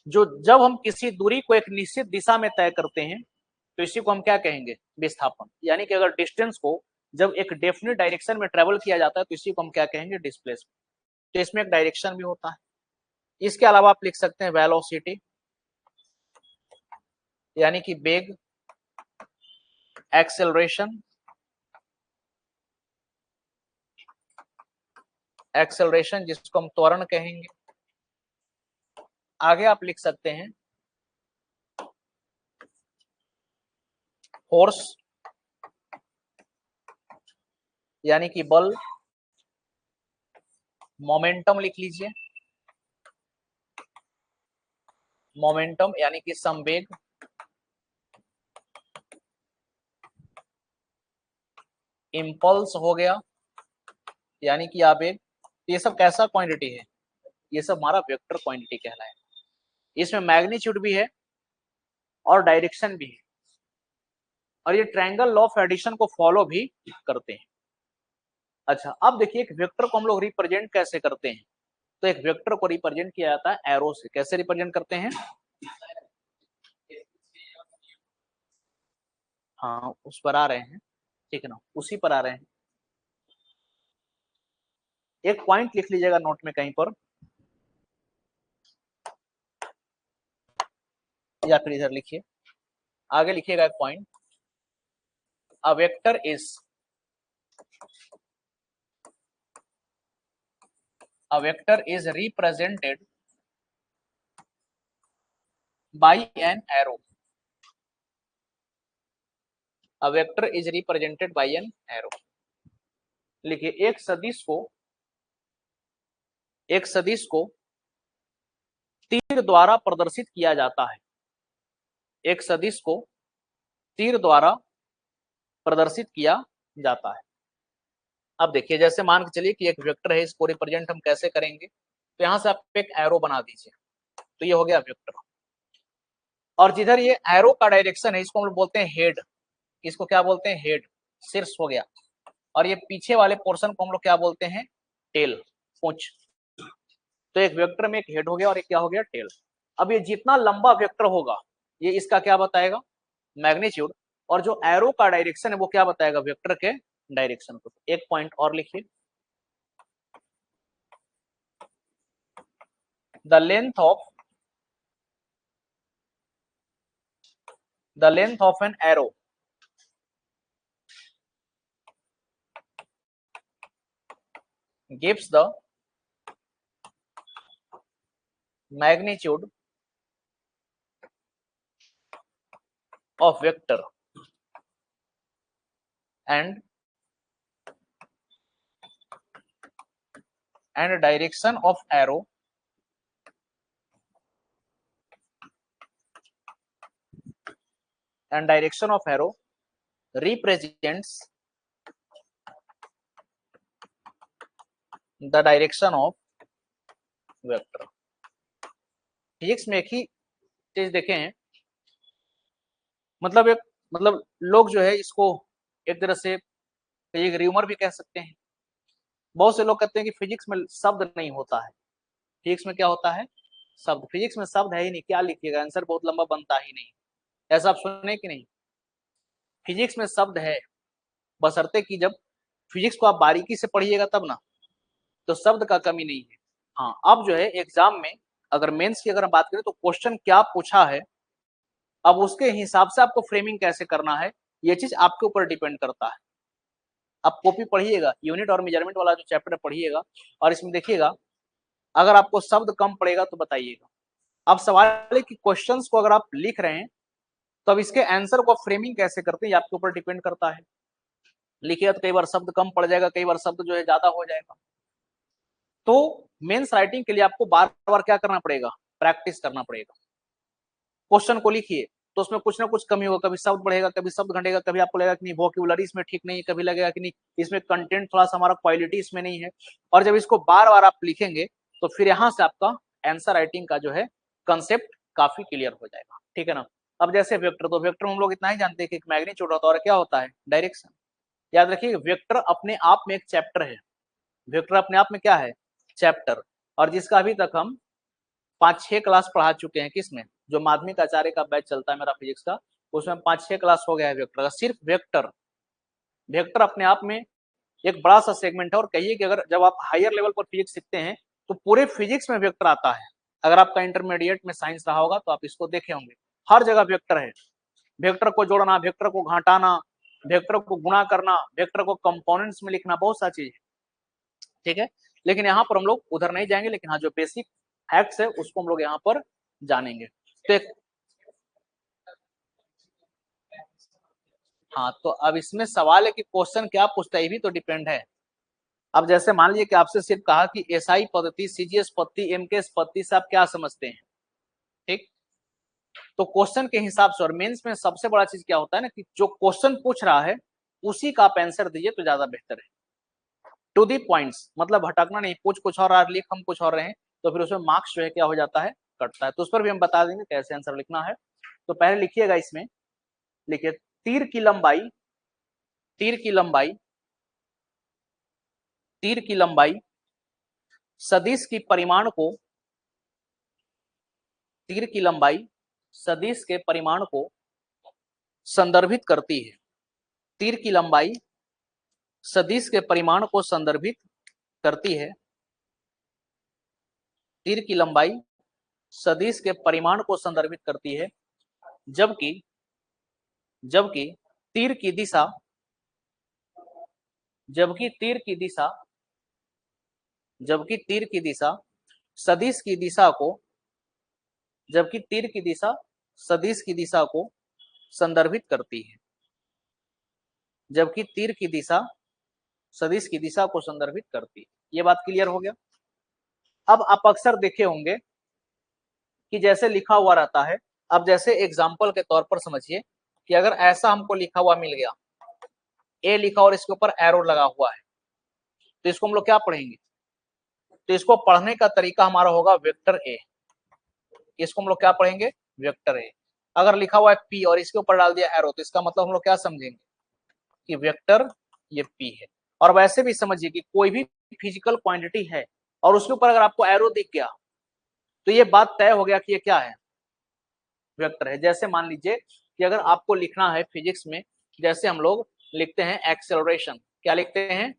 Speaker 1: जब हम किसी दूरी को एक निश्चित दिशा में तय करते हैं तो इसी को हम क्या कहेंगे, विस्थापन। यानी कि अगर डिस्टेंस को जब एक डेफिनेट डायरेक्शन में ट्रेवल किया जाता है तो इसी को हम क्या कहेंगे, डिस्प्लेसमेंट। तो इसमें एक डायरेक्शन भी होता है। इसके अलावा आप लिख सकते हैं वेलोसिटी, यानी कि वेग, एक्सेलरेशन जिसको हम त्वरण कहेंगे। आगे आप लिख सकते हैं फोर्स, यानी कि बल। मोमेंटम लिख लीजिए, मोमेंटम यानी कि संवेग। इम्पल्स हो गया, यानी कि आवेग। ये सब कैसा क्वांटिटी है, ये सब हमारा वेक्टर क्वांटिटी कहलाए। इसमें मैग्नीट्यूड भी है और डायरेक्शन भी है। और ये ट्रायंगल लॉ ऑफ एडिशन को फॉलो भी करते हैं। अच्छा, अब देखिए एक वेक्टर को हम लोग रिप्रेजेंट कैसे करते हैं। तो एक वेक्टर को रिप्रेजेंट किया जाता है एरो से। कैसे रिप्रेजेंट करते हैं? हाँ, उस पर आ रहे हैं, ठीक है ना, उसी पर आ रहे हैं। एक पॉइंट लिख लीजिएगा नोट में कहीं पर, या फिर इधर लिखिए, आगे लिखिएगा एक point. A vector is represented by an arrow. A vector is represented by an arrow. लिखिए एक सदिश को तीर द्वारा प्रदर्शित किया जाता है। एक सदिश को तीर द्वारा प्रदर्शित किया जाता है। अब देखिए, जैसे मान के चलिए कि एक वेक्टर है, इसको रिप्रेजेंट हम कैसे करेंगे। तो यहां से आप एक एरो बना दीजिए, तो ये हो गया वेक्टर। और जिधर ये एरो का डायरेक्शन है, इसको हम लोग बोलते हैं हेड। इसको क्या बोलते हैं? हेड, शीर्ष हो गया। और ये पीछे वाले पोर्शन को हम लोग क्या बोलते हैं? टेल, पूंछ। तो एक वेक्टर में एक हेड हो गया और एक क्या हो गया? टेल। अब ये जितना लंबा वेक्टर होगा, ये इसका क्या बताएगा? मैग्नीट्यूड। और जो एरो का डायरेक्शन है वो क्या बताएगा? वेक्टर के डायरेक्शन को। एक पॉइंट और लिखिए, the length of an arrow gives the magnitude of vector and direction of arrow represents the direction of vector। Physics में एक ही चीज देखे हैं, मतलब लोग जो है इसको एक तरह से एक र्यूमर भी कह सकते हैं। बहुत से लोग कहते हैं कि फिजिक्स में शब्द नहीं होता है। फिजिक्स में क्या होता है? शब्द। फिजिक्स में शब्द है ही नहीं, क्या लिखिएगा, आंसर बहुत लंबा बनता ही नहीं। ऐसा आप सुने कि नहीं? फिजिक्स में शब्द है, बशर्ते कि जब फिजिक्स को आप बारीकी से पढ़िएगा तब ना, तो शब्द का कमी नहीं है। हाँ, अब जो है एग्जाम में अगर मेंस की अगर हम बात करें तो क्वेश्चन क्या पूछा है, अब उसके हिसाब से आपको फ्रेमिंग कैसे करना है, ये चीज आपके ऊपर डिपेंड करता है। आप कॉपी पढ़िएगा, यूनिट और मेजरमेंट वाला जो चैप्टर पढ़िएगा, और इसमें देखिएगा अगर आपको शब्द कम पड़ेगा तो बताइएगा। अब सवाल है कि क्वेश्चंस को अगर आप लिख रहे हैं तो अब इसके आंसर को फ्रेमिंग कैसे करते हैं, ये आपके ऊपर डिपेंड करता है। लिखिएगा तो कई बार शब्द कम पड़ जाएगा, कई बार शब्द जो है ज्यादा हो जाएगा। तो मेंस राइटिंग के लिए आपको बार बार क्या करना पड़ेगा? प्रैक्टिस करना पड़ेगा। क्वेश्चन को लिखिए तो उसमें कुछ ना कुछ कमी होगा, कभी शब्द बढ़ेगा, कभी शब्द घटेगा, कभी आपको लगेगा कि नहीं वोकैबुलरी इसमें ठीक नहीं है, कभी लगेगा कि नहीं इसमें कंटेंट थोड़ा सा हमारा क्वालिटी इसमें नहीं है। और जब इसको बार बार आप लिखेंगे तो फिर यहाँ से आपका आंसर राइटिंग का जो है कंसेप्ट काफी क्लियर हो जाएगा, ठीक है ना। अब जैसे वेक्टर, तो वेक्टर हम लोग इतना ही जानते हैं कि एक मैग्नीट्यूड होता है और क्या होता है? डायरेक्शन। याद रखिए वेक्टर अपने आप में एक चैप्टर है। वेक्टर अपने आप में क्या है? चैप्टर। और जिसका अभी तक हम 5-6 क्लास पढ़ा चुके हैं, किसमें? जो माध्यमिक आचार्य का बैच चलता है मेरा फिजिक्स का, उसमें 5-6 क्लास हो गया है वेक्टर का। सिर्फ वेक्टर, वेक्टर अपने आप में एक बड़ा सा सेगमेंट है। और कहिए कि अगर जब आप हायर लेवल पर फिजिक्स सीखते हैं तो पूरे फिजिक्स में वेक्टर आता है। अगर आपका इंटरमीडिएट में साइंस रहा होगा तो आप इसको देखे होंगे, हर जगह वेक्टर है। वेक्टर को जोड़ना, वेक्टर को घटाना, वेक्टर को गुणा करना, वेक्टर को कंपोनेंट्स में लिखना, बहुत सा चीज है, ठीक है। लेकिन यहाँ पर हम लोग उधर नहीं जाएंगे, लेकिन हाँ जो बेसिक फैक्ट्स है उसको हम लोग यहाँ पर जानेंगे। तो एक, हाँ, तो अब इसमें सवाल है कि क्वेश्चन क्या पूछता है, ये भी तो डिपेंड है। अब जैसे मान लीजिए कि आपसे सिर्फ कहा कि एसआई पद्धति, सीजीएस पद्धति, एमकेएस पद्धति से आप क्या समझते हैं, ठीक। तो क्वेश्चन के हिसाब से, और मेंस में सबसे बड़ा चीज क्या होता है ना, कि जो क्वेश्चन पूछ रहा है उसी का आप आंसर दीजिए तो ज्यादा बेहतर है। टू दी पॉइंट्स, मतलब भटकना नहीं, पूछ कुछ और लिख हम कुछ और रहे हैं, तो फिर उसमें मार्क्स जो है क्या हो जाता है? कटता है। तो उस पर भी हम बता देंगे कैसे आंसर लिखना है। तो पहले लिखिएगा, इसमें लिखिए तीर की लंबाई तीर की लंबाई तीर की लंबाई सदिश की परिमाण को तीर की लंबाई सदिश के परिमाण को संदर्भित करती है। तीर की लंबाई सदिश के परिमाण को संदर्भित करती है। तीर की लंबाई सदिश के परिमाण को संदर्भित करती है, जबकि जबकि तीर की दिशा जबकि तीर की दिशा जबकि तीर की दिशा सदिश की दिशा को जबकि तीर की दिशा सदिश की दिशा को संदर्भित करती है। जबकि तीर की दिशा सदिश की दिशा को संदर्भित करती है। ये बात क्लियर हो गया। अब आप अक्सर देखे होंगे कि जैसे लिखा हुआ रहता है, अब जैसे एग्जाम्पल के तौर पर समझिए कि अगर ऐसा हमको लिखा हुआ मिल गया, ए लिखा और इसके ऊपर एरो लगा हुआ है, तो इसको हम लोग क्या पढ़ेंगे? तो इसको पढ़ने का तरीका हमारा होगा वेक्टर ए। इसको हम लोग क्या पढ़ेंगे? Vector A. अगर लिखा हुआ है पी और इसके ऊपर डाल दिया एरो, तो इसका मतलब हम लोग क्या समझेंगे कि वेक्टर ये पी है। और वैसे भी समझिए कि कोई भी फिजिकल क्वांटिटी है और उसके ऊपर अगर आपको एरो दिख गया, तो ये बात तय हो गया कि ये क्या है? वेक्टर है। जैसे मान लीजिए कि अगर आपको लिखना है फिजिक्स में, जैसे हम लोग लिखते हैं एक्सेलरेशन, क्या लिखते हैं?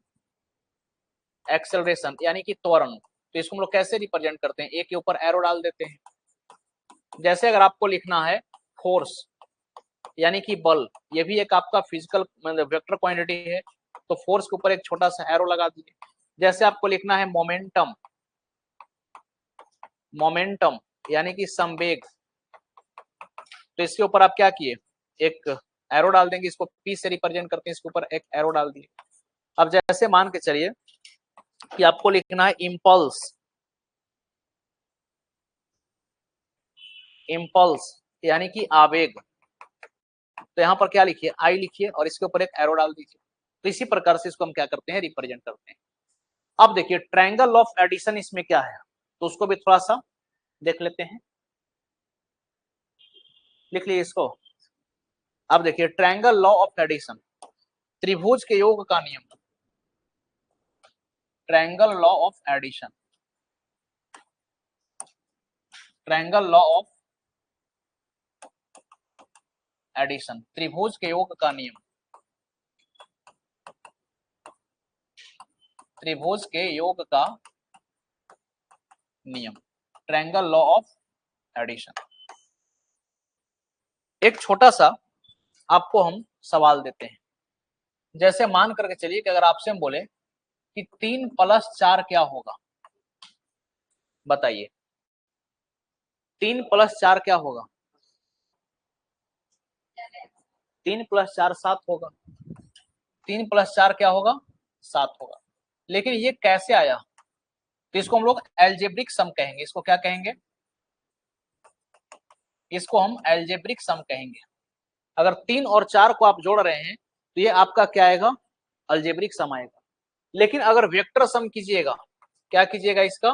Speaker 1: एक्सेलरेशन यानी कि त्वरण। तो इसको हम लोग कैसे रिप्रेजेंट करते हैं? ए के ऊपर एरो डाल देते हैं। जैसे अगर आपको लिखना है फोर्स यानी कि बल, ये भी एक आपका फिजिकल मतलब वेक्टर क्वांटिटी है, तो फोर्स के ऊपर एक छोटा सा एरो लगा दीजिए। जैसे आपको लिखना है मोमेंटम, मोमेंटम यानी कि संवेग, तो इसके ऊपर आप क्या किए? एक एरो डाल देंगे, इसको पी से रिप्रेजेंट करते हैं, इसके ऊपर एक एरो डाल दिए। अब जैसे मान के चलिए कि आपको लिखना है इम्पल्स, इम्पल्स यानी कि आवेग, तो यहाँ पर क्या लिखिए? आई लिखिए और इसके ऊपर एक एरो डाल दीजिए। तो इसी प्रकार से इसको हम क्या करते हैं? रिप्रेजेंट करते हैं। अब देखिए ट्रायंगल ऑफ एडिशन इसमें क्या है, तो उसको भी थोड़ा सा देख लेते हैं। लिख लीजिए इसको। अब देखिए ट्रायंगल लॉ ऑफ एडिशन, त्रिभुज के योग का नियम। Triangle law of addition, triangle law of addition, त्रिभुज के योग का नियम, त्रिभुज के योग का नियम, ट्रायंगल लॉ ऑफ एडिशन। एक छोटा सा आपको हम सवाल देते हैं। जैसे मान करके चलिए कि अगर आपसे हम बोले कि 3 + 4 क्या होगा, बताइए 3 + 4 क्या होगा? 3 + 4 7 होगा। 3 + 4 क्या होगा? 7 होगा। लेकिन ये कैसे आया? तो इसको हम लोग एल्जेब्रिक सम कहेंगे। इसको क्या कहेंगे? इसको हम एल्जेब्रिक सम कहेंगे। अगर 3 और 4 को आप जोड़ रहे हैं तो ये आपका क्या आएगा? अलजेब्रिक सम आएगा। लेकिन अगर वेक्टर सम कीजिएगा, क्या कीजिएगा इसका?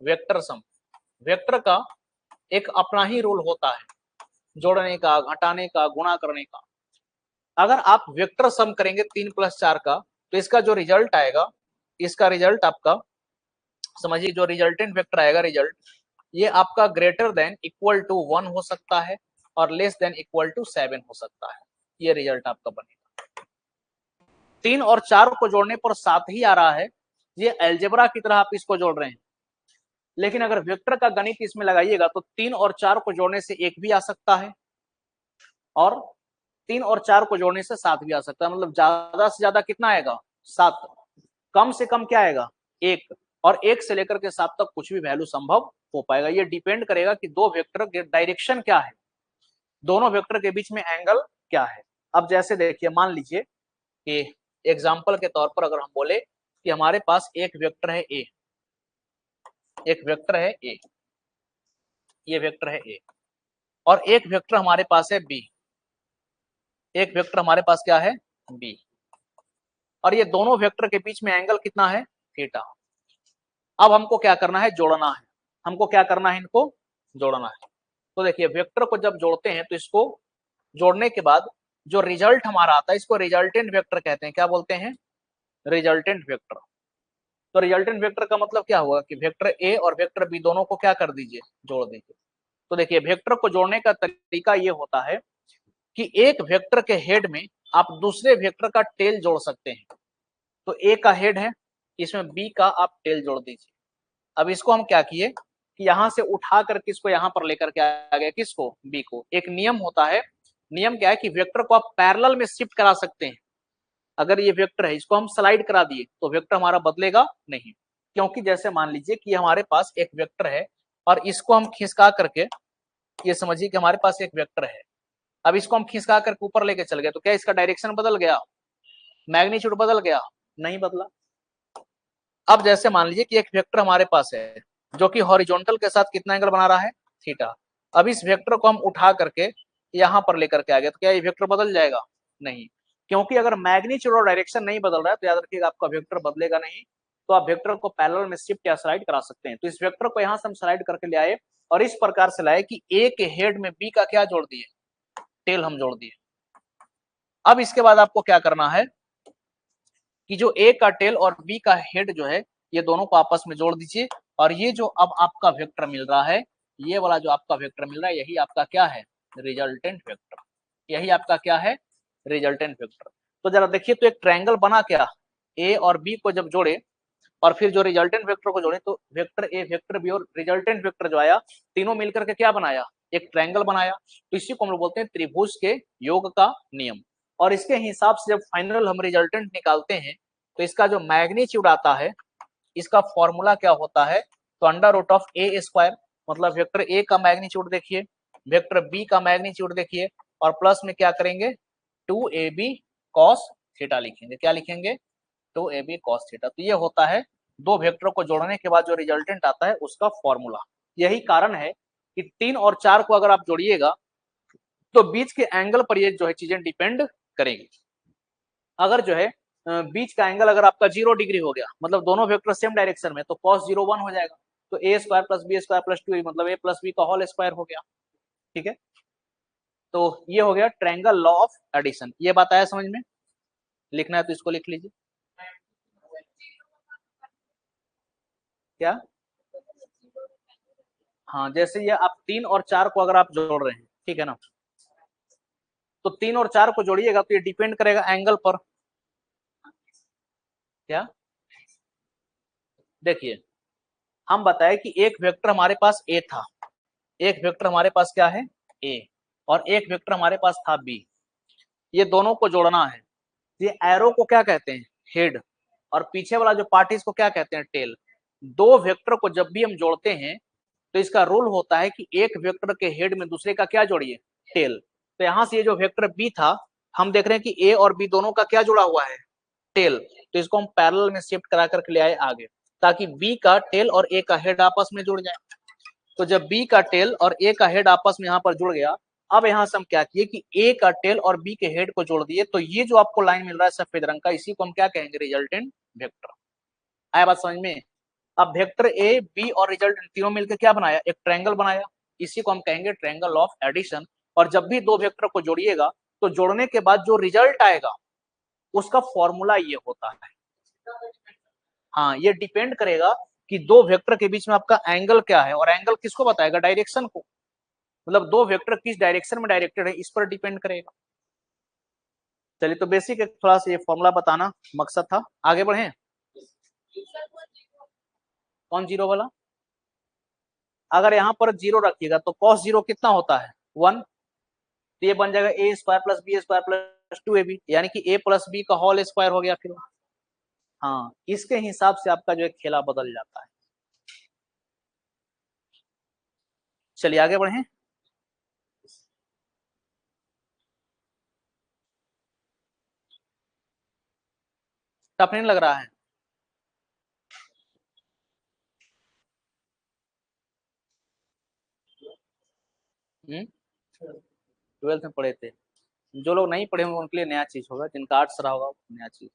Speaker 1: Vector sum. वेक्टर का एक अपना ही रूल होता है, जोड़ने का, घटाने का, गुणा करने का। अगर आप वेक्टर सम करेंगे 3 + 4 का, तो इसका जो रिजल्ट आएगा, इसका रिजल्ट आपका समझिए, जो रिजल्टेंट वेक्टर आएगा, रिजल्ट ये आपका ग्रेटर देन इक्वल टू 1 हो सकता है और लेस देन इक्वल टू 7 हो सकता है। ये रिजल्ट आपका बनेगा। 3 और 4 को जोड़ने पर 7 ही आ रहा है, ये अलजेब्रा की तरह आप इसको जोड़ रहे हैं। लेकिन अगर वेक्टर का गणित इसमें लगाइएगा तो 3 और 4 को जोड़ने से 1 भी आ सकता है और 3 और 4 को जोड़ने से 7 भी आ सकता है। मतलब ज्यादा से ज्यादा कितना आएगा? 7। कम से कम क्या आएगा? 1। और 1 से लेकर के 7 तक कुछ भी वैल्यू संभव हो पाएगा। ये डिपेंड करेगा कि दो वेक्टर के डायरेक्शन क्या है, दोनों वेक्टर के बीच में एंगल क्या है। अब जैसे देखिए, मान लीजिए कि एग्जाम्पल के तौर पर अगर हम बोले कि हमारे पास एक वेक्टर है ए, एक वेक्टर है ए, ये वेक्टर है ए, और एक वेक्टर हमारे पास है बी, एक वेक्टर हमारे पास क्या है? बी। और ये दोनों वेक्टर के बीच में एंगल कितना है? थीटा। अब हमको क्या करना है? जोड़ना है। हमको क्या करना है? इनको जोड़ना है। तो देखिए वेक्टर को जब जोड़ते हैं तो इसको जोड़ने के बाद जो रिजल्ट हमारा आता है इसको रिजल्टेंट वेक्टर कहते हैं। क्या बोलते हैं? Resultant vector. तो रिजल्टेंट वेक्टर का मतलब क्या होगा कि वेक्टर ए और वेक्टर बी दोनों को क्या कर दीजिए, जोड़ दीजिए। तो देखिए वेक्टर को जोड़ने का तरीका ये होता है कि एक वेक्टर के हेड में आप दूसरे वेक्टर का टेल जोड़ सकते हैं। तो ए का हेड है, इसमें बी का आप टेल जोड़ दीजिए। अब इसको हम क्या किए कि यहां से उठा करके इसको यहां पर लेकर के आ गया, किसको? बी को। एक नियम होता है, नियम क्या है कि वेक्टर को आप पैरेलल में शिफ्ट करा सकते हैं। अगर ये वेक्टर है इसको हम स्लाइड करा दिए तो वेक्टर हमारा बदलेगा नहीं, क्योंकि जैसे मान लीजिए कि हमारे पास एक वेक्टर है और इसको हम खिसका करके, ये समझिए कि हमारे पास एक वेक्टर है, अब इसको हम खिसका करके ऊपर लेके चल गए तो क्या इसका डायरेक्शन बदल गया? मैग्नीट्यूड बदल गया? नहीं बदला। अब जैसे मान लीजिए कि एक वेक्टर हमारे पास है जो कि हॉरिजॉन्टल के साथ कितना एंगल बना रहा है? थीटा। अब इस वेक्टर को हम उठा करके यहां पर लेकर के आ गए तो क्या ये वेक्टर बदल जाएगा? नहीं, क्योंकि अगर मैग्नीट्यूड और डायरेक्शन नहीं बदल रहा है तो याद रखिएगा आपका वेक्टर बदलेगा नहीं। तो आप वेक्टर को पैरेलल में शिफ्ट या स्लाइड करा सकते हैं। तो इस वेक्टर को यहां से हम स्लाइड करके ले आए और इस प्रकार से लाए कि ए के हेड में बी का क्या जोड़ दिए? टेल हम जोड़ दिए। अब इसके बाद आपको क्या करना है कि जो ए का टेल और बी का हेड जो है ये दोनों को आपस में जोड़ दीजिए और ये जो अब आपका वेक्टर मिल रहा है, ये वाला जो आपका वेक्टर मिल रहा है यही आपका क्या है? Resultant vector. यही आपका क्या है? Resultant vector. तो जरा देखिए तो एक ट्रायंगल बना क्या? ए और बी को जब जोड़े और फिर जो रिजल्टेंट वेक्टर को जोड़े तो वेक्टर ए, वेक्टर बी और रिजल्टेंट वेक्टर जो आया तीनों मिलकर के क्या बनाया? एक ट्रायंगल बनाया। तो इसी को हम लोग बोलते हैं त्रिभुज के योग का नियम। और इसके हिसाब से जब फाइनल हम रिजल्टेंट निकालते हैं तो इसका जो मैग्नीट्यूड आता है इसका फॉर्मूला क्या होता है? तो under root of A square, मतलब वेक्टर ए का मैग्नीट्यूड देखिए, वेक्टर बी का मैग्नीट्यूड देखिए और प्लस में क्या करेंगे? 2ab cos थीटा लिखेंगे। क्या लिखेंगे? 2ab cos theta. तो ये होता है दो वेक्टर को जोड़ने के बाद जो रिजल्टेंट आता है उसका फॉर्मूला। यही कारण है कि 3 और 4 को अगर आप जोड़िएगा तो बीच के एंगल पर ये जो है चीजें डिपेंड करेगी। अगर जो है बीच का एंगल अगर आपका 0 डिग्री हो गया मतलब दोनों वेक्टर सेम डायरेक्शन में, तो cos 0 1 हो जाएगा। तो a square plus B square plus 2 मतलब a प्लस बी का होल स्क्वायर हो गया। ठीक है, तो ये हो गया ट्रायंगल लॉ ऑफ एडिशन। ये बात आया समझ में? लिखना है तो इसको लिख लीजिए। क्या? हाँ, जैसे ये आप 3 और 4 को अगर आप जोड़ रहे हैं, ठीक है ना, तो 3 और 4 को जोड़िएगा तो ये डिपेंड करेगा एंगल पर। क्या? देखिए हम बताए कि एक वेक्टर हमारे पास ए था, एक वेक्टर हमारे पास क्या है? ए, और एक वेक्टर हमारे पास था बी। ये दोनों को जोड़ना है। ये एरो को क्या कहते हैं? हेड। और पीछे वाला जो पार्ट है इसको क्या कहते हैं? टेल। दो वेक्टर को जब भी हम जोड़ते हैं तो इसका रूल होता है कि एक वेक्टर के हेड में दूसरे का क्या जोड़िए? टेल। तो यहां से ये जो वेक्टर बी था हम देख रहे हैं कि ए और बी दोनों का क्या जुड़ा हुआ है? टेल। तो इसको हम पैरेलल में शिफ्ट करा करके ले आए आगे, ताकि बी का टेल और ए का हेड आपस में जुड़ जाए। तो जब बी का टेल और ए का हेड आपस में यहाँ पर जुड़ गया, अब यहाँ से हम क्या किए कि ए का टेल और बी के हेड को जोड़ दिए। तो ये जो आपको लाइन मिल रहा है सफेद रंग का, इसी को हम क्या कहेंगे? Resultant vector. आया बात समझ में? अब वेक्टर ए बी और रिजल्टेंट तीनों मिलकर क्या बनाया? एक ट्रायंगल बनाया। इसी को हम कहेंगे ट्रायंगल ऑफ एडिशन। और जब भी दो वेक्टर को जोड़िएगा तो जोड़ने के बाद जो रिजल्ट आएगा उसका फॉर्मूला ये होता है। हाँ, ये डिपेंड करेगा कि दो वेक्टर के बीच में आपका एंगल क्या है, और एंगल किसको बताएगा? डायरेक्शन को। मतलब दो वेक्टर किस डायरेक्शन में डायरेक्टेड है इस पर डिपेंड करेगा। चलिए, तो बेसिक एक थोड़ा सा ये फॉर्मूला बताना मकसद था। आगे बढ़े। कौन जीरो वाला? अगर यहाँ पर जीरो रखिएगा तो cos जीरो कितना होता है? 1। तो ये बन जाएगा A square plus B square plus 2ab, यानी कि a प्लस बी का होल स्क्वायर हो गया फिर। हाँ, इसके हिसाब से आपका जो है खेला बदल जाता है। चलिए आगे बढ़े। टफ नहीं लग रहा है? ट्वेल्थ में पढ़े थे? जो लोग नहीं पढ़े होंगे उनके लिए नया चीज होगा, जिनका आर्ट्स रहा होगा नया चीज।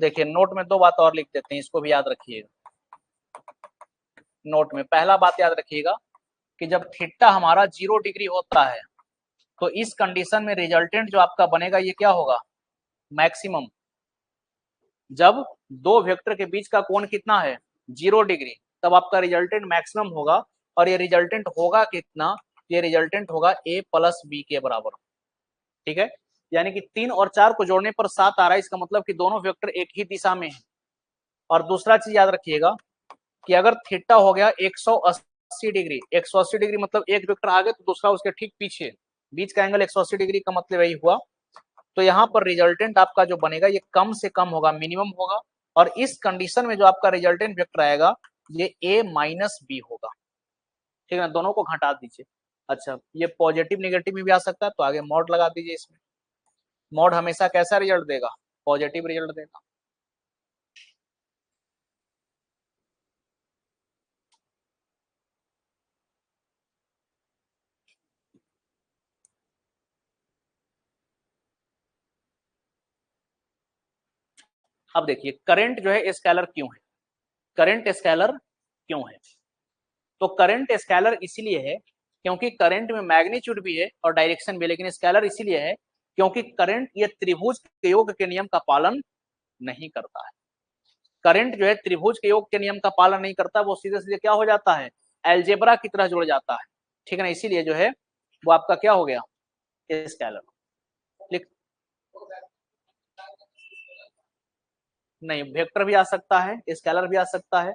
Speaker 1: देखिए नोट में दो बात और लिख देते हैं, इसको भी याद रखिएगा। नोट में पहला बात याद रखिएगा कि जब थीटा हमारा 0 डिग्री होता है तो इस कंडीशन में रिजल्टेंट जो आपका बनेगा ये क्या होगा, मैक्सिमम। जब दो वेक्टर के बीच का कोण कितना है, 0 डिग्री, तब आपका रिजल्टेंट मैक्सिमम होगा। और ये रिजल्टेंट होगा कितना, ये रिजल्टेंट होगा a प्लस बी के बराबर। ठीक है, यानी कि 3 और 4 को जोड़ने पर 7 आ रहा है, इसका मतलब कि दोनों वेक्टर एक ही दिशा में है। और दूसरा चीज याद रखिएगा कि अगर थीटा हो गया 180 डिग्री, 180 डिग्री मतलब एक वेक्टर आगे तो दूसरा उसके ठीक पीछे, बीच का एंगल 180 डिग्री का मतलब यही हुआ। तो यहाँ पर रिजल्टेंट आपका जो बनेगा ये कम से कम होगा, मिनिमम होगा। और इस कंडीशन में जो आपका रिजल्टेंट वेक्टर आएगा ये a माइनस बी होगा। ठीक है ना, दोनों को घटा दीजिए। अच्छा, ये पॉजिटिव नेगेटिव में भी आ सकता है, तो आगे मॉड लगा दीजिए। इसमें मॉड हमेशा कैसा रिजल्ट देगा, पॉजिटिव रिजल्ट देगा। अब देखिए करंट जो है स्केलर क्यों है, करंट स्केलर क्यों है, तो करंट स्केलर इसीलिए है क्योंकि करंट में मैग्नीट्यूड भी है और डायरेक्शन भी, लेकिन स्केलर इसीलिए है क्योंकि करंट ये त्रिभुज के योग के नियम का पालन नहीं करता है। करंट जो है त्रिभुज के योग के नियम का पालन नहीं करता, वो सीधे सीधे क्या हो जाता है, एल्जेब्रा की तरह जुड़ जाता है। ठीक है ना, इसीलिए जो है वो आपका क्या हो गया, स्केलर। लिख, नहीं वेक्टर भी आ सकता है, स्केलर भी आ सकता है।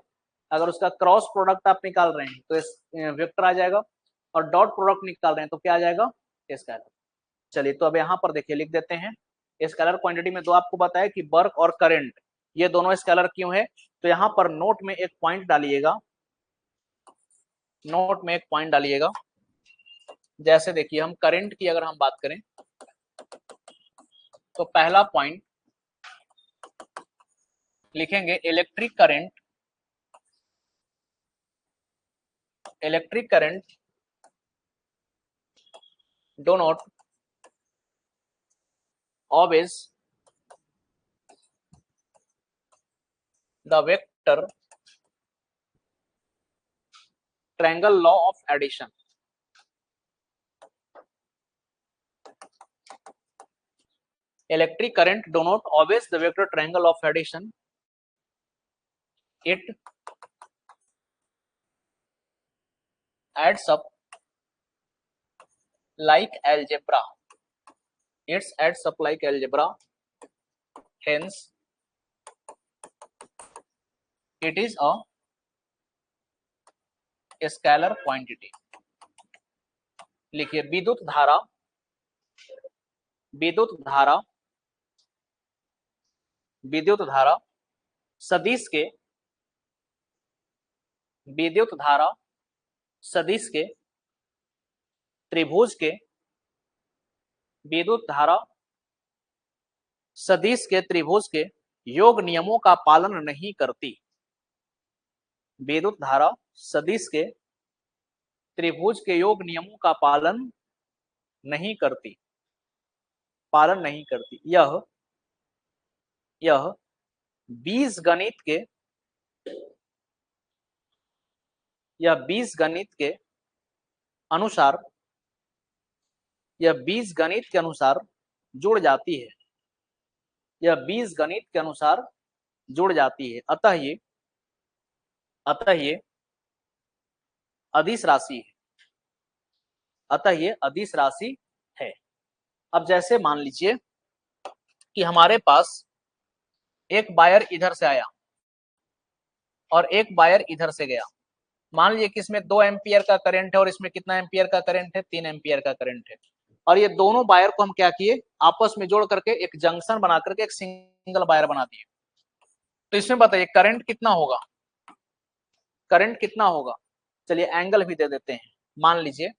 Speaker 1: अगर उसका क्रॉस प्रोडक्ट आप निकाल रहे हैं तो वेक्टर आ जाएगा, और डॉट प्रोडक्ट निकाल रहे हैं तो क्या आ जाएगा, स्केलर। चलिए तो अब यहाँ पर देखिए लिख देते हैं, स्केलर क्वांटिटी में दो आपको बताया कि वर्क और करंट ये दोनों स्केलर क्यों है। तो यहाँ पर नोट में एक पॉइंट डालिएगा, नोट में एक पॉइंट डालिएगा। जैसे देखिए हम करंट की अगर हम बात करें तो पहला पॉइंट लिखेंगे electric current, electric current do not always the vector triangle law of addition। Electric current do not always the vector triangle of addition, it adds up like algebra, it adds up like algebra, hence it is a scalar quantity। लिखिए विद्युत धारा, विद्युत धारा, विद्युत धारा सदिश के, विद्युत धारा सदिश के त्रिभुज के, विद्युत धारा सदिश के त्रिभुज के योग नियमों का पालन नहीं करती। विद्युत धारा सदिश के त्रिभुज के योग नियमों का पालन नहीं करती, पालन नहीं करती। यह बीजगणित के, यह बीजगणित के अनुसार, यह बीजगणित के अनुसार जुड़ जाती है, यह बीजगणित के अनुसार जुड़ जाती है। अतः ये अदिश राशि है, अतः ये अदिश राशि है। अब जैसे मान लीजिए कि हमारे पास एक वायर इधर से आया और एक वायर इधर से गया। मान लीजिए कि इसमें 2 एम्पियर का करंट है और इसमें कितना एम्पियर का करंट है, 3 एम्पियर का करंट है। और ये दोनों वायर को हम क्या किए, आपस में जोड़ करके एक जंक्शन बना करके एक सिंगल वायर बना दिए। तो इसमें बताइए करंट कितना होगा, करंट कितना होगा। चलिए एंगल भी दे देते हैं। मान लीजिए